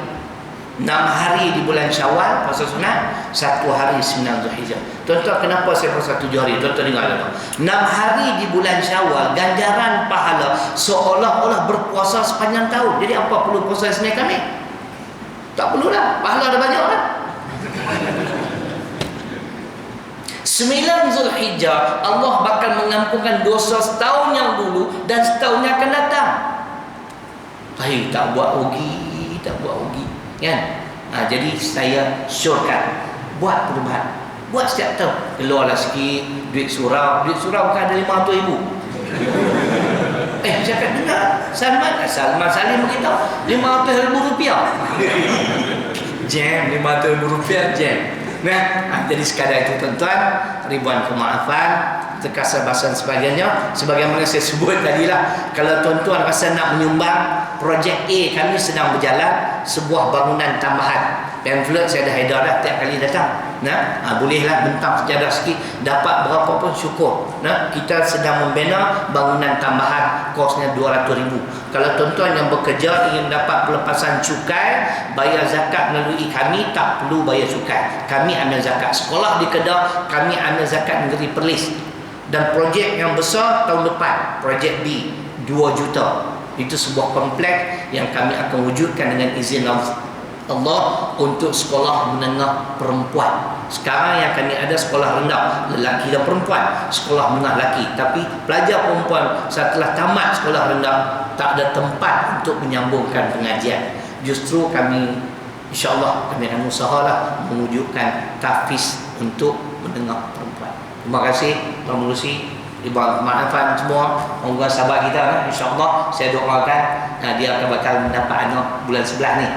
6 hari di bulan Syawal puasa sunat, 1 hari 9 Zulhijjah. Tuan-tuan, kenapa saya puasa 7 hari? Tuan-tuan dengar dulu. 6 hari di bulan Syawal, ganjaran pahala seolah-olah berpuasa sepanjang tahun. Jadi apa perlu puasa Isnin Khamis? Tak perlulah, pahala ada banyak lah. 9 Zulhijjah, Allah bakal mengampunkan dosa setahun yang dulu dan setahun yang akan datang. Tak buat rugi, kan? Jadi saya syorkan buat perubahan, buat setiap tahun. Keluarlah sikit duit surau bukan ada 500,000. Cakap dengar Salman Salim beritahu 500,000 rupiah. jam RM500 jam. Nah, jadi sekadar itu tuan-tuan, ribuan kemaafan, terkasabasan sebagainya. Sebagaimana saya sebut tadilah, kalau tuan-tuan rasa nak menyumbang, projek A kami sedang berjalan, sebuah bangunan tambahan. Pamphlet saya dah edar dah tiap kali datang. Bolehlah bentang sejadah sikit, dapat berapa pun syukur. Kita sedang membina bangunan tambahan, kosnya 200,000. Kalau tuan-tuan yang bekerja ingin dapat pelepasan cukai, bayar zakat melalui kami, tak perlu bayar cukai. Kami ambil zakat sekolah di Kedah, kami ambil zakat negeri Perlis. Dan projek yang besar tahun depan, projek B, 2 juta. Itu sebuah kompleks yang kami akan wujudkan dengan izin Allah untuk sekolah menengah perempuan. Sekarang yang kami ada sekolah rendah lelaki dan perempuan, sekolah menengah lelaki. Tapi pelajar perempuan setelah tamat sekolah rendah tak ada tempat untuk menyambungkan pengajian. Justru kami, insya-Allah kami akan usahalah mewujudkan tahfiz untuk menengah perempuan. Terima kasih Tuan Menerusi, Ibu Maafan semua, moga sahabat kita, insya-Allah saya doakan dia akan bakal mendapat anak bulan sebelah ni.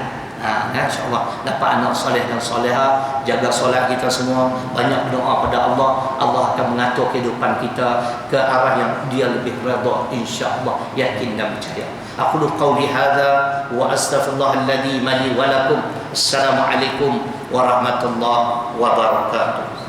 InsyaAllah dapat anak soleh dan soleha, jaga solat kita semua, banyak berdoa pada Allah. Allah akan mengatur kehidupan kita ke arah yang dia lebih redha, insyaAllah, yakin dan percaya. Aqulu qawli hadha wa astaghfirullah alladhi mali wa lakum. Assalamualaikum warahmatullahi wabarakatuh.